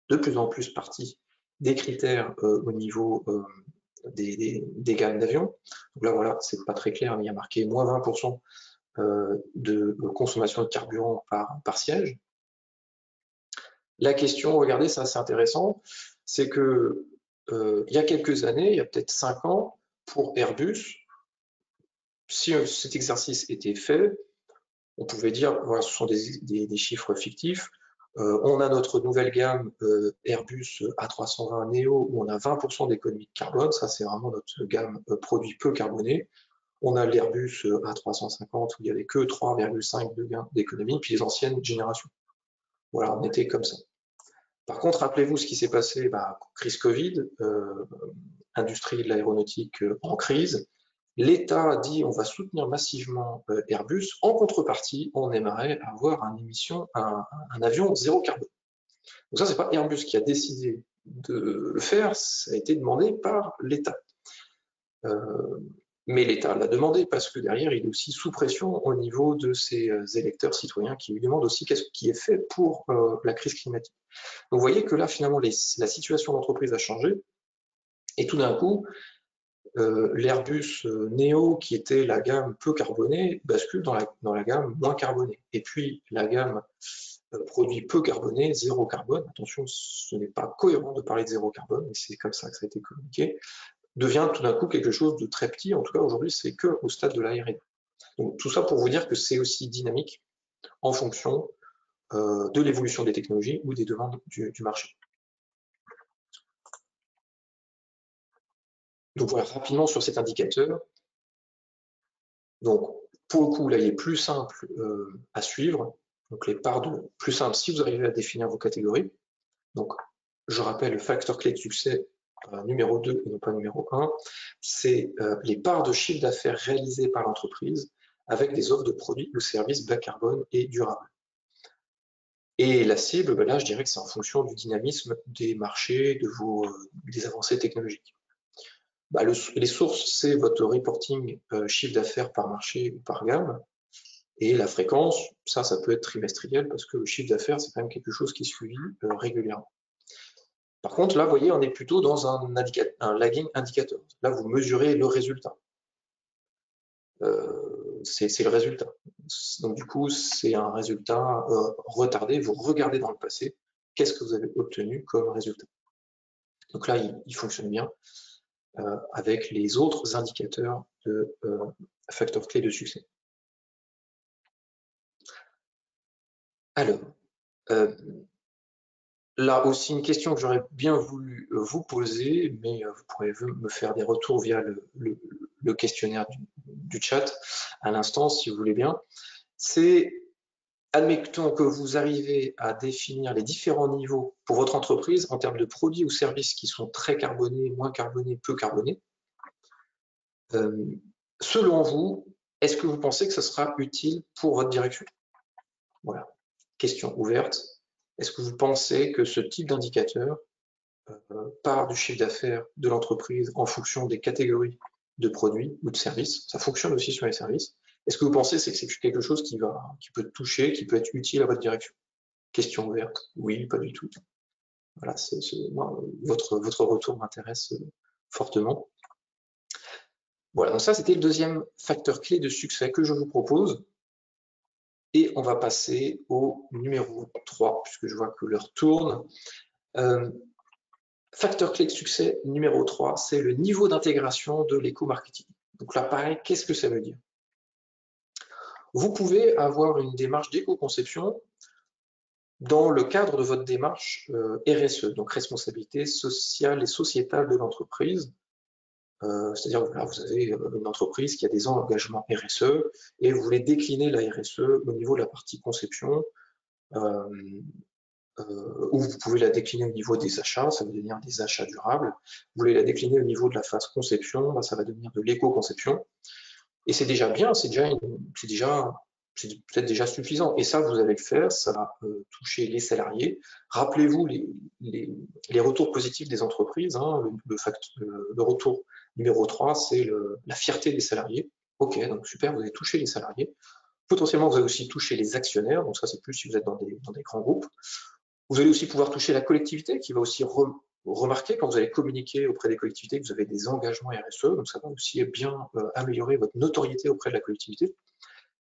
de plus en plus partie des critères au niveau des gammes d'avions. Donc là, voilà, c'est pas très clair, mais il y a marqué moins 20% de consommation de carburant par siège. La question, regardez, c'est assez intéressant, c'est que il y a quelques années, il y a peut-être 5 ans, pour Airbus, si cet exercice était fait, on pouvait dire, voilà, ce sont des chiffres fictifs, on a notre nouvelle gamme Airbus A320 Neo où on a 20% d'économie de carbone, ça c'est vraiment notre gamme produit peu carboné. On a l'Airbus A350 où il n'y avait que 3,5 de gain d'économie, puis les anciennes générations. Voilà, on était comme ça. Par contre, rappelez-vous ce qui s'est passé, crise Covid, industrie de l'aéronautique en crise. L'État a dit on va soutenir massivement Airbus. En contrepartie, on aimerait avoir un avion zéro carbone. Donc ça, c'est pas Airbus qui a décidé de le faire, ça a été demandé par l'État. Mais l'État l'a demandé parce que derrière, il est aussi sous pression au niveau de ses électeurs citoyens qui lui demandent aussi qu'est-ce qui est fait pour la crise climatique. Donc vous voyez que là, finalement, la situation d'entreprise a changé. Et tout d'un coup, l'Airbus Neo, qui était la gamme peu carbonée, bascule dans la gamme moins carbonée. Et puis la gamme produit peu carboné, zéro carbone, attention, ce n'est pas cohérent de parler de zéro carbone, mais c'est comme ça que ça a été communiqué, devient tout d'un coup quelque chose de très petit. En tout cas, aujourd'hui, c'est que au stade de la R&D. Donc tout ça pour vous dire que c'est aussi dynamique en fonction de l'évolution des technologies ou des demandes du marché. Donc voilà, rapidement sur cet indicateur. Donc pour le coup, là, il est plus simple à suivre. Donc les parts de plus simple si vous arrivez à définir vos catégories. Donc je rappelle le facteur clé de succès numéro 2 et non pas numéro 1, c'est les parts de chiffre d'affaires réalisées par l'entreprise avec des offres de produits ou services bas carbone et durables. Et la cible, là, je dirais que c'est en fonction du dynamisme des marchés, des avancées technologiques. Les sources, c'est votre reporting chiffre d'affaires par marché ou par gamme. Et la fréquence, ça peut être trimestriel parce que le chiffre d'affaires, c'est quand même quelque chose qui est suivi régulièrement. Par contre, là, vous voyez, on est plutôt dans un lagging indicator. Là, vous mesurez le résultat. C'est le résultat. Donc, du coup, c'est un résultat retardé. Vous regardez dans le passé, qu'est-ce que vous avez obtenu comme résultat. Donc là, il fonctionne bien avec les autres indicateurs de facteurs clés de succès. Alors, là aussi, une question que j'aurais bien voulu vous poser, mais vous pourrez me faire des retours via le questionnaire du chat à l'instant, si vous voulez bien. C'est, admettons que vous arrivez à définir les différents niveaux pour votre entreprise en termes de produits ou services qui sont très carbonés, moins carbonés, peu carbonés. Selon vous, est-ce que vous pensez que ce sera utile pour votre direction? Voilà, question ouverte. Est-ce que vous pensez que ce type d'indicateur part du chiffre d'affaires de l'entreprise en fonction des catégories de produits ou de services? Ça fonctionne aussi sur les services. Est-ce que vous pensez que c'est quelque chose qui peut toucher, qui peut être utile à votre direction? Question ouverte. Oui, pas du tout. Voilà, votre retour m'intéresse fortement. Voilà, donc ça, c'était le deuxième facteur clé de succès que je vous propose. Et on va passer au numéro 3, puisque je vois que l'heure tourne. Facteur clé de succès numéro 3, c'est le niveau d'intégration de l'éco-marketing. Donc là, pareil, qu'est-ce que ça veut dire? Vous pouvez avoir une démarche d'éco-conception dans le cadre de votre démarche RSE, donc responsabilité sociale et sociétale de l'entreprise. C'est-à-dire que là, vous avez une entreprise qui a des engagements RSE et vous voulez décliner la RSE au niveau de la partie conception, ou vous pouvez la décliner au niveau des achats, ça va devenir des achats durables. Vous voulez la décliner au niveau de la phase conception, ça va devenir de l'éco-conception. Et c'est déjà bien, c'est peut-être déjà suffisant. Et ça, vous allez le faire, ça va toucher les salariés. Rappelez-vous les retours positifs des entreprises. Hein, le retour numéro 3, c'est la fierté des salariés. Ok, donc super, vous avez touché les salariés. Potentiellement, vous allez aussi toucher les actionnaires. Donc ça, c'est plus si vous êtes dans des grands groupes. Vous allez aussi pouvoir toucher la collectivité qui va aussi remarquez quand vous allez communiquer auprès des collectivités que vous avez des engagements RSE, donc ça va aussi bien améliorer votre notoriété auprès de la collectivité.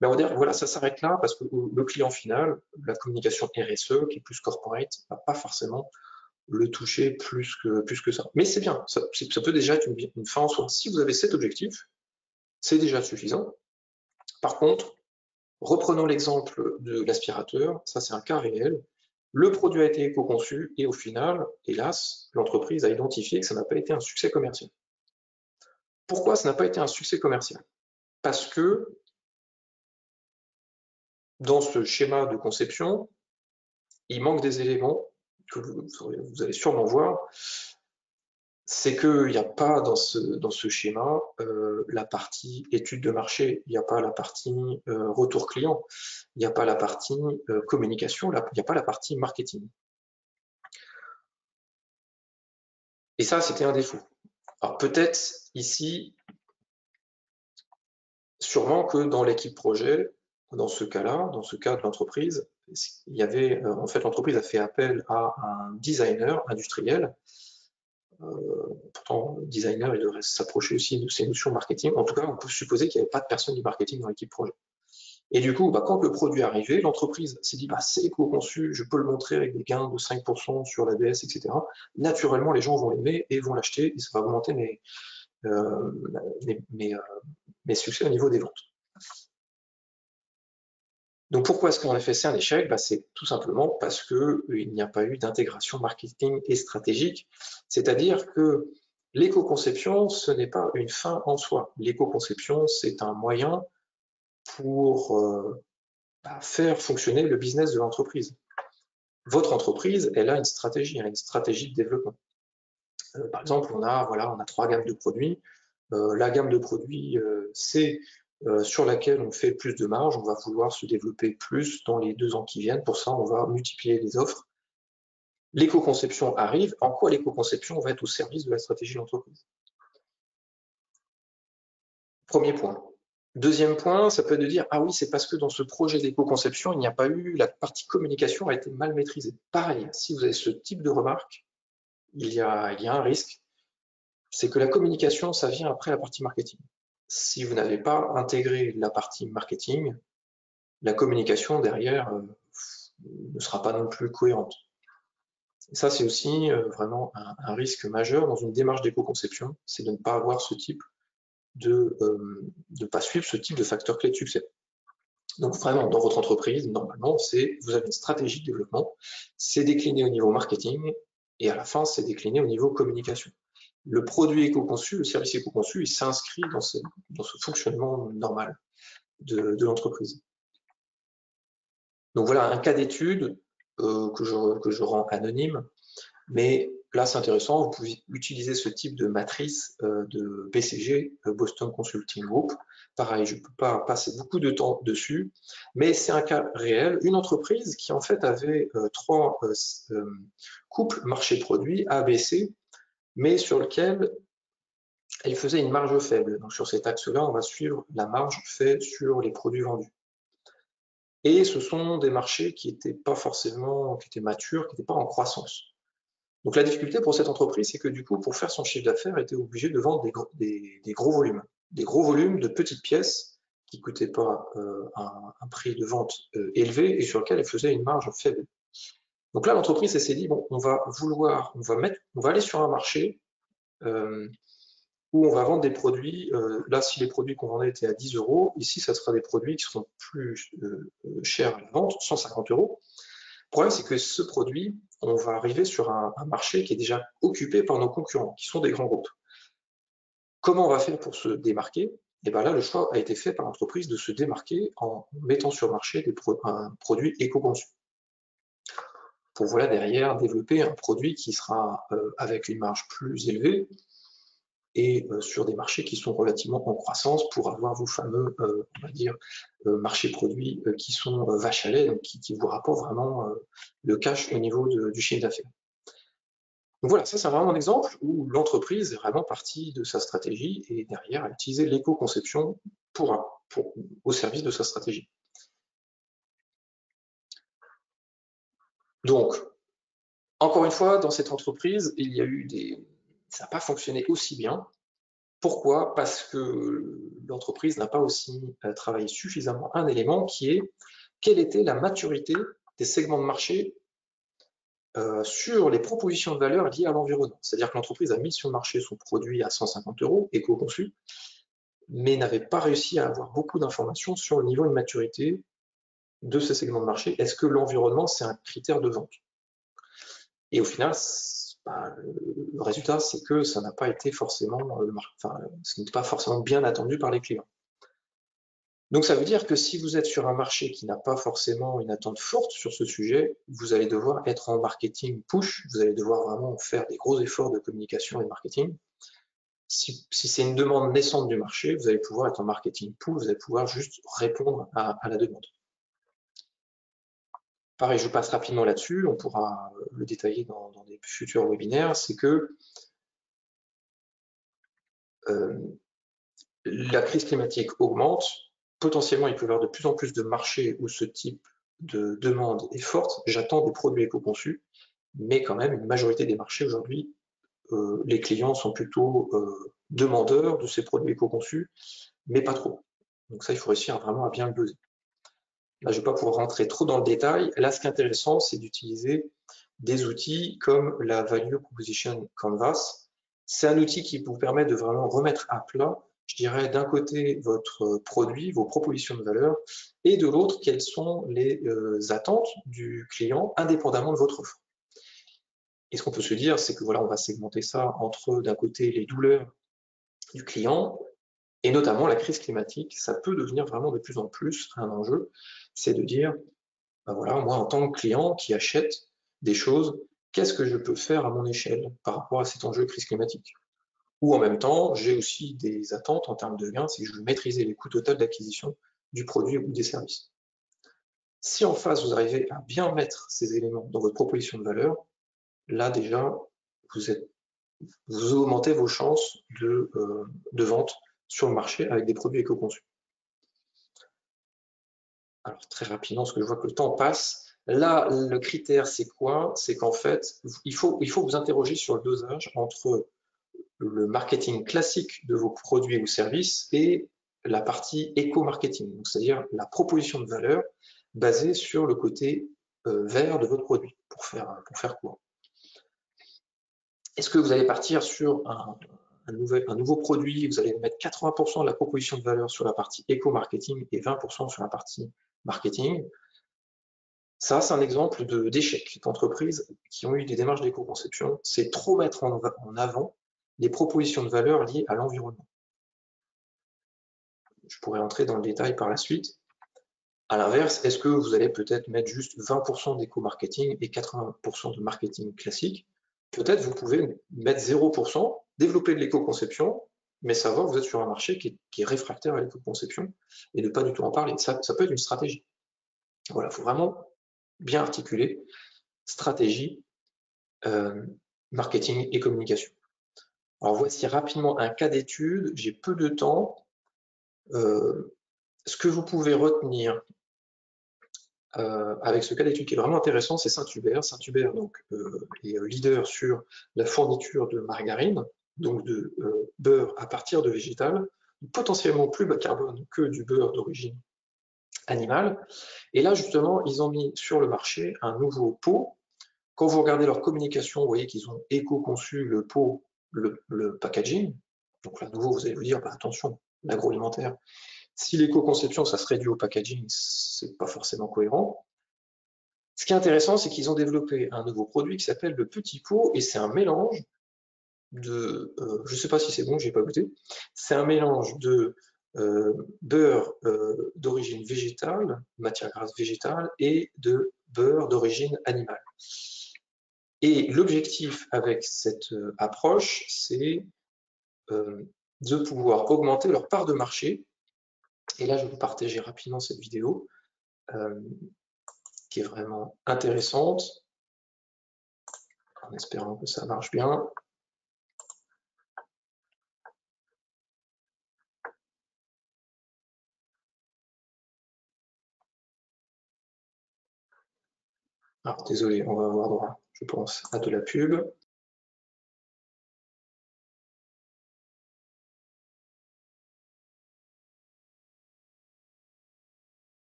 Mais on va dire, voilà, ça s'arrête là parce que le client final, la communication RSE, qui est plus corporate, va pas forcément le toucher plus que ça. Mais c'est bien, ça peut déjà être une fin en soi. Si vous avez cet objectif, c'est déjà suffisant. Par contre, reprenons l'exemple de l'aspirateur, ça c'est un cas réel. Le produit a été éco-conçu et au final, hélas, l'entreprise a identifié que ça n'a pas été un succès commercial. Pourquoi ça n'a pas été un succès commercial? Parce que dans ce schéma de conception, il manque des éléments que vous allez sûrement voir. C'est qu'il n'y a pas dans ce schéma la partie étude de marché, il n'y a pas la partie retour client, il n'y a pas la partie communication, il n'y a pas la partie marketing. Et ça, c'était un défaut. Alors peut-être ici, sûrement que dans l'équipe projet, dans ce cas-là, dans ce cas de l'entreprise, il y avait, en fait, l'entreprise a fait appel à un designer industriel. Pourtant, le designer, il devrait s'approcher aussi de ces notions marketing. En tout cas, on peut supposer qu'il n'y avait pas de personne du marketing dans l'équipe projet. Et du coup, quand le produit est arrivé, l'entreprise s'est dit, c'est éco-conçu, je peux le montrer avec des gains de 5% sur l'ABS, etc. Naturellement, les gens vont l'aimer et vont l'acheter, et ça va augmenter mes succès au niveau des ventes. Donc pourquoi est-ce qu'en effet c'est un échec? C'est tout simplement parce qu'il n'y a pas eu d'intégration marketing et stratégique, c'est-à-dire que l'éco-conception, ce n'est pas une fin en soi. L'éco-conception, c'est un moyen pour faire fonctionner le business de l'entreprise. Votre entreprise, elle a une stratégie de développement. Par exemple, on a 3 gammes de produits. La gamme de produits, c'est sur laquelle on fait plus de marge, on va vouloir se développer plus dans les 2 ans qui viennent. Pour ça, on va multiplier les offres. L'éco-conception arrive. En quoi l'éco-conception va être au service de la stratégie de l'entreprise? Premier point. Deuxième point, ça peut être de dire, ah oui, c'est parce que dans ce projet d'éco-conception, il n'y a pas eu, la partie communication a été mal maîtrisée. Pareil, si vous avez ce type de remarque, il y a un risque, c'est que la communication, ça vient après la partie marketing. Si vous n'avez pas intégré la partie marketing, la communication derrière ne sera pas non plus cohérente. Et ça, c'est aussi vraiment un risque majeur dans une démarche d'éco-conception, c'est de ne pas avoir ce type de ne pas suivre ce type de facteur clé de succès. Donc vraiment, dans votre entreprise, normalement, vous avez une stratégie de développement, c'est décliné au niveau marketing, et à la fin, c'est décliné au niveau communication. Le produit éco-conçu, le service éco-conçu, il s'inscrit dans ce fonctionnement normal de l'entreprise. Donc voilà un cas d'étude que je rends anonyme, mais là c'est intéressant, vous pouvez utiliser ce type de matrice de BCG, Boston Consulting Group. Pareil, je ne peux pas passer beaucoup de temps dessus, mais c'est un cas réel. Une entreprise qui en fait avait 3 couples marché-produit A, B, C, mais sur lequel elle faisait une marge faible. Donc sur cet axe-là, on va suivre la marge faite sur les produits vendus. Et ce sont des marchés qui étaient pas forcément, qui étaient matures, qui n'étaient pas en croissance. Donc la difficulté pour cette entreprise, c'est que du coup, pour faire son chiffre d'affaires, elle était obligée de vendre des gros volumes. Des gros volumes de petites pièces qui ne coûtaient pas un prix de vente élevé et sur lequel elle faisait une marge faible. Donc là, l'entreprise s'est dit, bon, on va aller sur un marché où on va vendre des produits, là si les produits qu'on vendait étaient à 10 €, ici ça sera des produits qui seront plus chers à la vente, 150 €. Le problème c'est que ce produit, on va arriver sur un marché qui est déjà occupé par nos concurrents, qui sont des grands groupes. Comment on va faire pour se démarquer? Et bien là, le choix a été fait par l'entreprise de se démarquer en mettant sur le marché un produit éco-conçu. Pour voilà derrière développer un produit qui sera avec une marge plus élevée, et sur des marchés qui sont relativement en croissance pour avoir vos fameux, on va dire, marchés produits qui sont vaches à lait, donc qui vous rapportent vraiment le cash au niveau du chiffre d'affaires. Donc voilà, ça c'est vraiment un exemple où l'entreprise est vraiment partie de sa stratégie et derrière a utilisé l'éco-conception au service de sa stratégie. Donc, Encore une fois, dans cette entreprise, il y a eu ça n'a pas fonctionné aussi bien. Pourquoi? Parce que l'entreprise n'a pas aussi travaillé suffisamment un élément qui est quelle était la maturité des segments de marché sur les propositions de valeur liées à l'environnement. C'est-à-dire que l'entreprise a mis sur le marché son produit à 150 € éco-conçu, mais n'avait pas réussi à avoir beaucoup d'informations sur le niveau de maturité de ces segments de marché. Est-ce que l'environnement, c'est un critère de vente? Et au final, le résultat, c'est que ça n'a pas été forcément, ce n'est pas forcément bien attendu par les clients. Donc ça veut dire que si vous êtes sur un marché qui n'a pas forcément une attente forte sur ce sujet, vous allez devoir être en marketing push, vous allez devoir vraiment faire des gros efforts de communication et de marketing. Si c'est une demande naissante du marché, vous allez pouvoir être en marketing pull, vous allez pouvoir juste répondre à la demande. Pareil, je passe rapidement là-dessus, on pourra le détailler dans des futurs webinaires, c'est que la crise climatique augmente, potentiellement il peut y avoir de plus en plus de marchés où ce type de demande est forte, j'attends des produits éco-conçus, mais quand même une majorité des marchés aujourd'hui, les clients sont plutôt demandeurs de ces produits éco-conçus, mais pas trop. Donc ça, il faut réussir vraiment à bien le doser. Là, je ne vais pas pouvoir rentrer trop dans le détail. Là, ce qui est intéressant, c'est d'utiliser des outils comme la Value Proposition Canvas. C'est un outil qui vous permet de vraiment remettre à plat, je dirais, d'un côté votre produit, vos propositions de valeur, et de l'autre, quelles sont les attentes du client indépendamment de votre offre. Et ce qu'on peut se dire, c'est que voilà, on va segmenter ça entre d'un côté les douleurs du client, et notamment la crise climatique, ça peut devenir vraiment de plus en plus un enjeu, c'est de dire, ben voilà, moi en tant que client qui achète des choses, qu'est-ce que je peux faire à mon échelle par rapport à cet enjeu crise climatique? Ou en même temps, j'ai aussi des attentes en termes de gains, si je veux maîtriser les coûts totaux d'acquisition du produit ou des services. Si en face, vous arrivez à bien mettre ces éléments dans votre proposition de valeur, là déjà, vous augmentez vos chances de vente sur le marché avec des produits éco-conçus. Alors très rapidement, parce que je vois que le temps passe, là, le critère, c'est quoi? C'est qu'en fait, il faut vous interroger sur le dosage entre le marketing classique de vos produits ou services et la partie éco-marketing, c'est-à-dire la proposition de valeur basée sur le côté vert de votre produit, pour faire court. Est-ce que vous allez partir sur un nouveau produit, vous allez mettre 80% de la proposition de valeur sur la partie éco-marketing et 20% sur la partie marketing? Ça, c'est un exemple d'échec d'entreprises qui ont eu des démarches d'éco-conception. C'est trop mettre en avant les propositions de valeur liées à l'environnement. Je pourrais entrer dans le détail par la suite. À l'inverse, est-ce que vous allez peut-être mettre juste 20% d'éco-marketing et 80% de marketing classique? Peut-être vous pouvez mettre 0%, développer de l'éco-conception, mais savoir que vous êtes sur un marché qui est réfractaire à l'éco-conception et ne pas du tout en parler. Ça peut être une stratégie. Voilà, il faut vraiment bien articuler stratégie, marketing et communication. Alors voici rapidement un cas d'étude, j'ai peu de temps. Ce que vous pouvez retenir avec ce cas d'étude qui est vraiment intéressant, c'est Saint-Hubert. Saint-Hubert donc, est leader sur la fourniture de margarine, donc de beurre à partir de végétal, potentiellement plus bas carbone que du beurre d'origine animale. Et là, justement, ils ont mis sur le marché un nouveau pot. Quand vous regardez leur communication, vous voyez qu'ils ont éco-conçu le pot, le packaging. Donc là, à nouveau, vous allez vous dire, bah, attention, l'agroalimentaire, si l'éco-conception, ça se réduit au packaging, c'est pas forcément cohérent. Ce qui est intéressant, c'est qu'ils ont développé un nouveau produit qui s'appelle le petit pot, et c'est un mélange de, je sais pas si c'est bon, j'ai pas goûté, c'est un mélange de beurre d'origine végétale, matière grasse végétale, et de beurre d'origine animale. Et l'objectif avec cette approche, c'est de pouvoir augmenter leur part de marché. Et là, je vais vous partager rapidement cette vidéo qui est vraiment intéressante, en espérant que ça marche bien. Alors, désolé, on va avoir droit. Je pense à de la pub.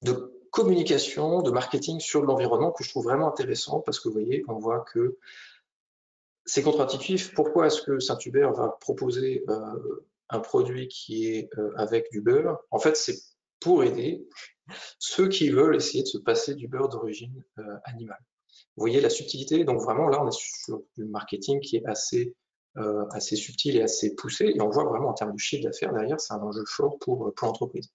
De communication, de marketing sur l'environnement que je trouve vraiment intéressant parce que vous voyez, on voit que c'est contre-intuitif. Pourquoi est-ce que Saint-Hubert va proposer un produit qui est avec du beurre? En fait, c'est pour aider ceux qui veulent essayer de se passer du beurre d'origine animale. Vous voyez la subtilité? Donc vraiment là, on est sur du marketing qui est assez subtil et assez poussé. Et on voit vraiment en termes de chiffre d'affaires derrière, c'est un enjeu fort pour l'entreprise.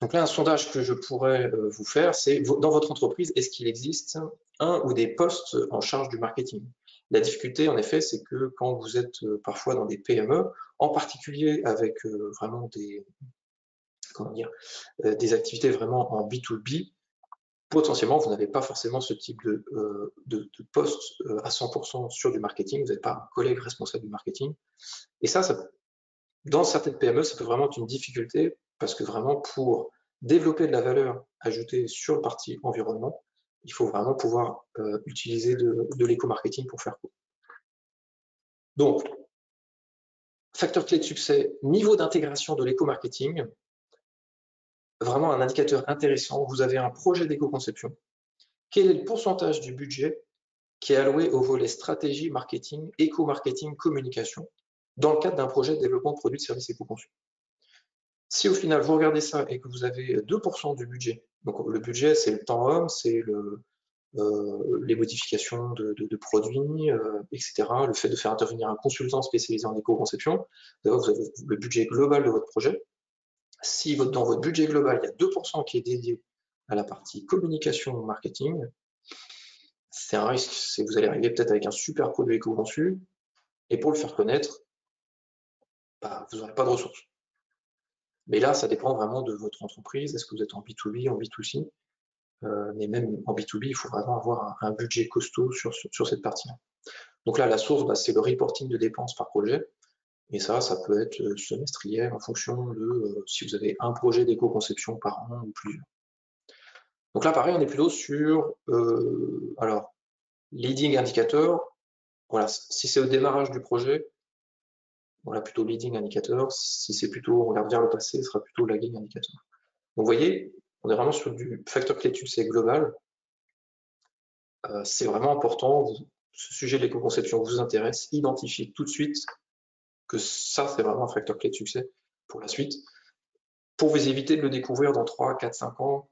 Donc là, un sondage que je pourrais vous faire, c'est dans votre entreprise, est-ce qu'il existe un ou des postes en charge du marketing? La difficulté, en effet, c'est que quand vous êtes parfois dans des PME, en particulier avec vraiment comment dire, des activités vraiment en B2B, potentiellement, vous n'avez pas forcément ce type de poste à 100% sur du marketing, vous n'êtes pas un collègue responsable du marketing. Et ça, dans certaines PME, ça peut vraiment être une difficulté parce que vraiment pour développer de la valeur ajoutée sur le parti environnement, il faut vraiment pouvoir utiliser de l'éco-marketing pour faire court. Donc, facteur clé de succès, niveau d'intégration de l'éco-marketing, vraiment un indicateur intéressant. Vous avez un projet d'éco-conception. Quel est le pourcentage du budget qui est alloué au volet stratégie, marketing, éco-marketing, communication dans le cadre d'un projet de développement de produits de services éco-conçus? Si au final vous regardez ça et que vous avez 2% du budget, donc le budget c'est le temps homme, c'est les modifications de produits, etc., le fait de faire intervenir un consultant spécialisé en éco-conception, d'abord vous avez le budget global de votre projet. Si dans votre budget global il y a 2% qui est dédié à la partie communication ou marketing, c'est un risque, c'est que vous allez arriver peut-être avec un super produit éco-conçu, et pour le faire connaître, bah, vous n'aurez pas de ressources. Mais là, ça dépend vraiment de votre entreprise. Est-ce que vous êtes en B2B, en B2C? Mais même en B2B, il faut vraiment avoir un budget costaud sur cette partie-là. Donc là, la source, bah, c'est le reporting de dépenses par projet. Et ça peut être semestriel en fonction de si vous avez un projet d'éco-conception par an ou plusieurs. Donc là, pareil, on est plutôt sur alors leading indicator. Voilà, si c'est au démarrage du projet, voilà, plutôt leading indicator. Si c'est plutôt, on regarde vers le passé, ce sera plutôt lagging indicator. Donc vous voyez, on est vraiment sur du facteur clé de succès global. C'est vraiment important, ce sujet de l'éco-conception vous intéresse, identifiez tout de suite que ça, c'est vraiment un facteur clé de succès pour la suite, pour vous éviter de le découvrir dans 3, 4, 5 ans,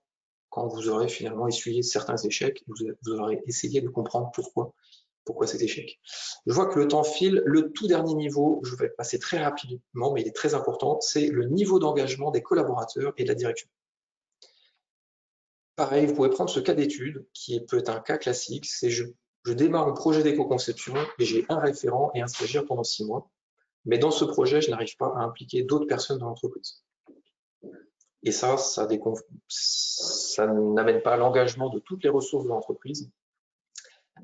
quand vous aurez finalement essuyé certains échecs, vous aurez essayé de comprendre pourquoi cet échec. Je vois que le temps file. Le tout dernier niveau, je vais passer très rapidement, mais il est très important, c'est le niveau d'engagement des collaborateurs et de la direction. Pareil, vous pouvez prendre ce cas d'étude, qui peut être un cas classique, c'est je démarre un projet d'éco-conception et j'ai un référent et un stagiaire pendant 6 mois. Mais dans ce projet, je n'arrive pas à impliquer d'autres personnes dans l'entreprise. Et ça n'amène pas l'engagement de toutes les ressources de l'entreprise.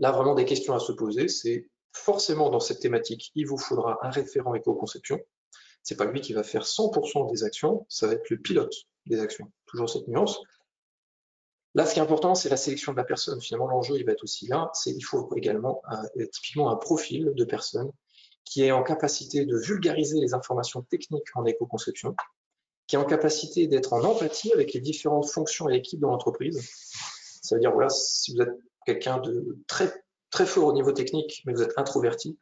Là, vraiment des questions à se poser, c'est forcément dans cette thématique, il vous faudra un référent éco-conception. C'est pas lui qui va faire 100% des actions, ça va être le pilote des actions. Toujours cette nuance. Là, ce qui est important, c'est la sélection de la personne. Finalement, l'enjeu, il va être aussi là. Il faut également typiquement un profil de personne qui est en capacité de vulgariser les informations techniques en éco-conception, qui est en capacité d'être en empathie avec les différentes fonctions et équipes de l'entreprise. Ça veut dire, voilà, si vous êtes quelqu'un de très, très fort au niveau technique, mais vous êtes introverti,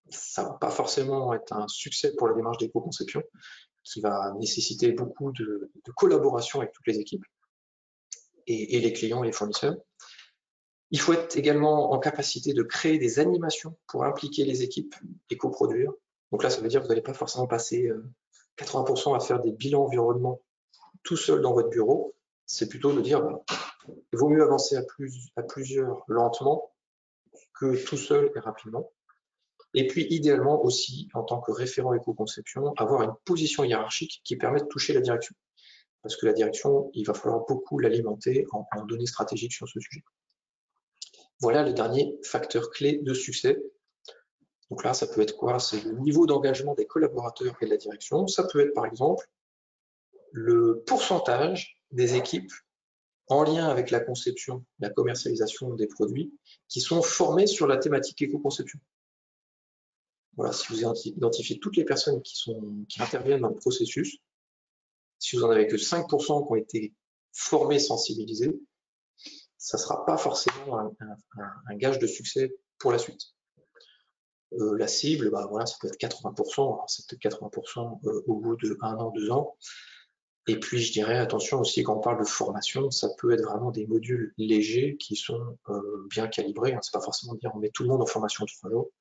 ça ne va pas forcément être un succès pour la démarche d'éco-conception, qui va nécessiter beaucoup de collaboration avec toutes les équipes et les clients et les fournisseurs. Il faut être également en capacité de créer des animations pour impliquer les équipes et coproduire. Donc là, ça veut dire que vous n'allez pas forcément passer 80% à faire des bilans environnement tout seul dans votre bureau. C'est plutôt de dire, bah, il vaut mieux avancer à plusieurs lentement que tout seul et rapidement. Et puis, idéalement aussi, en tant que référent éco-conception, avoir une position hiérarchique qui permet de toucher la direction. parce que la direction, il va falloir beaucoup l'alimenter en données stratégiques sur ce sujet. Voilà le dernier facteur clé de succès. Donc là, ça peut être quoi? C'est le niveau d'engagement des collaborateurs et de la direction. Ça peut être par exemple le pourcentage des équipes en lien avec la conception, la commercialisation des produits qui sont formées sur la thématique éco-conception. Voilà, si vous identifiez toutes les personnes qui interviennent dans le processus, si vous n'en avez que 5% qui ont été formés, sensibilisés, ça ne sera pas forcément un gage de succès pour la suite. La cible, bah voilà, ça peut être 80%, c'est peut-être 80% au bout de 1 an, 2 ans. Et puis je dirais, attention aussi, quand on parle de formation, ça peut être vraiment des modules légers qui sont bien calibrés. Hein. C'est pas forcément dire on met tout le monde en formation de 3 jours.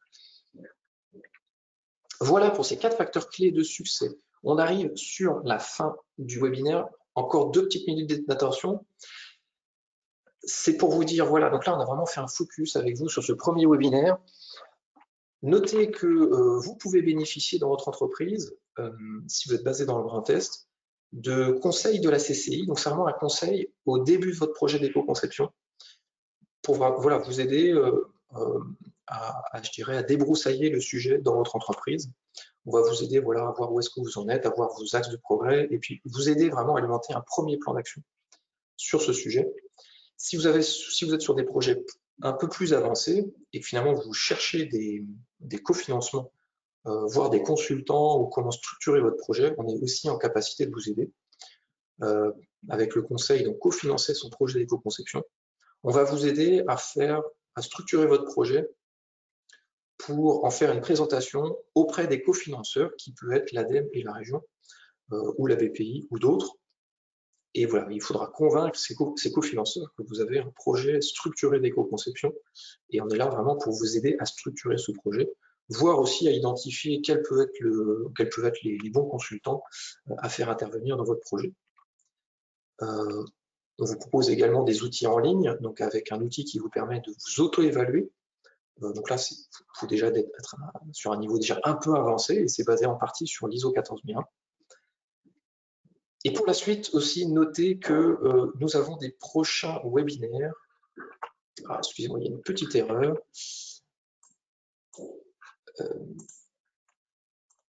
Voilà pour ces 4 facteurs clés de succès. On arrive sur la fin du webinaire. Encore 2 petites minutes d'attention. C'est pour vous dire, voilà, donc là on a vraiment fait un focus avec vous sur ce premier webinaire. Notez que vous pouvez bénéficier dans votre entreprise, si vous êtes basé dans le Grand Est, de conseils de la CCI. Donc c'est vraiment un conseil au début de votre projet d'éco-conception pour voilà, vous aider je dirais, à débroussailler le sujet dans votre entreprise. On va vous aider voilà, à voir où est-ce que vous en êtes, à voir vos axes de progrès, et puis vous aider vraiment à alimenter un premier plan d'action sur ce sujet. Si vous êtes sur des projets un peu plus avancés et que finalement vous cherchez des cofinancements, voire des consultants ou comment structurer votre projet, on est aussi en capacité de vous aider avec le conseil, donc cofinancer son projet d'éco-conception. On va vous aider à structurer votre projet pour en faire une présentation auprès des cofinanceurs qui peut être l'ADEME et la région ou la BPI ou d'autres. Et voilà, il faudra convaincre ces cofinanceurs que vous avez un projet structuré d'éco-conception et on est là vraiment pour vous aider à structurer ce projet, voire aussi à identifier quels peuvent être les bons consultants à faire intervenir dans votre projet. On vous propose également des outils en ligne, donc avec un outil qui vous permet de vous auto-évaluer. Donc là, il faut déjà être sur un niveau déjà un peu avancé et c'est basé en partie sur l'ISO 14001. Et pour la suite aussi, notez que nous avons des prochains webinaires. Ah, excusez-moi, il y a une petite erreur.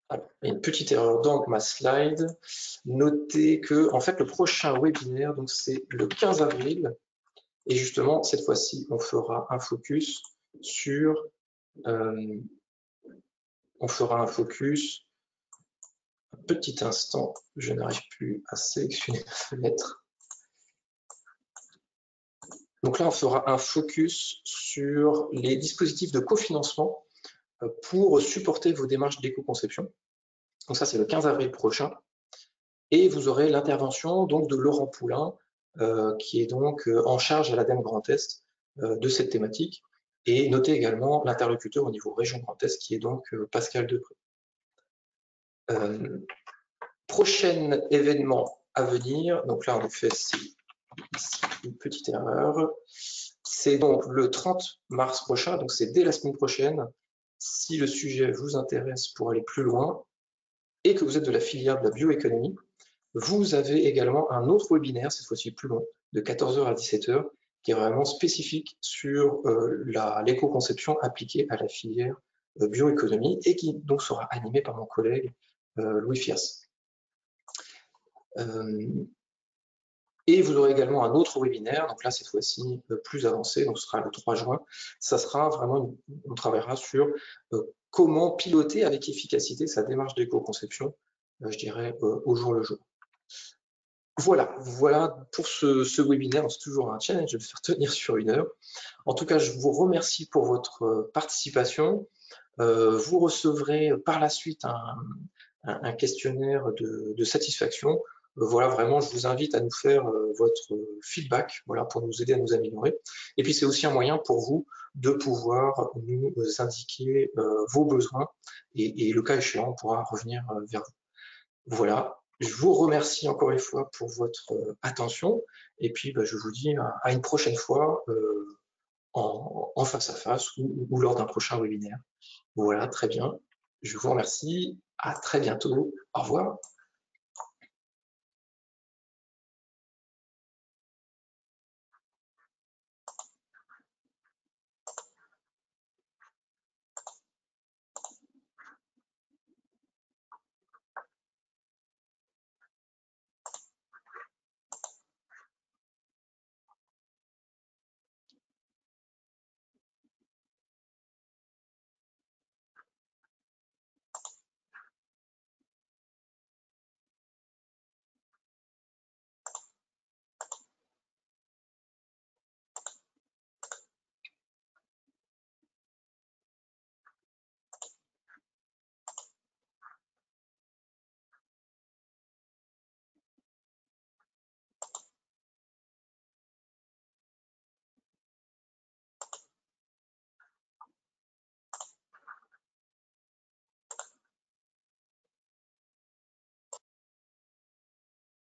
Alors, il y a une petite erreur dans ma slide. Notez que, en fait, le prochain webinaire, donc c'est le 15 avril. Et justement, cette fois-ci, on fera un focus sur un petit instant, je n'arrive plus à sélectionner la fenêtre. Donc là, on fera un focus sur les dispositifs de cofinancement pour supporter vos démarches d'éco-conception. Donc ça, c'est le 15 avril prochain. Et vous aurez l'intervention donc de Laurent Poulain, qui est donc en charge à l'ADEME Grand Est de cette thématique. Et notez également l'interlocuteur au niveau région Grand Est, qui est donc Pascal Depré. Prochain événement à venir, donc là en effet c'est une petite erreur, c'est donc le 30 mars prochain, donc c'est dès la semaine prochaine. Si le sujet vous intéresse pour aller plus loin et que vous êtes de la filière de la bioéconomie, vous avez également un autre webinaire, cette fois-ci plus long, de 14h à 17h, qui est vraiment spécifique sur l'éco-conception appliquée à la filière bioéconomie et qui donc sera animé par mon collègue Louis Fias. Et vous aurez également un autre webinaire, donc là cette fois-ci plus avancé, donc ce sera le 3 juin. Ça sera vraiment, on travaillera sur comment piloter avec efficacité sa démarche d'éco-conception, je dirais au jour le jour. Voilà pour ce webinaire. C'est toujours un challenge de le faire tenir sur 1 heure. En tout cas, je vous remercie pour votre participation. Vous recevrez par la suite un questionnaire de satisfaction. Voilà, vraiment, je vous invite à nous faire votre feedback, voilà, pour nous aider à nous améliorer. Et puis, c'est aussi un moyen pour vous de pouvoir nous indiquer vos besoins et le cas échéant, on pourra revenir vers vous. Voilà, je vous remercie encore une fois pour votre attention et puis je vous dis à une prochaine fois en face à face ou lors d'un prochain webinaire. Voilà, très bien. Je vous remercie. À très bientôt. Au revoir.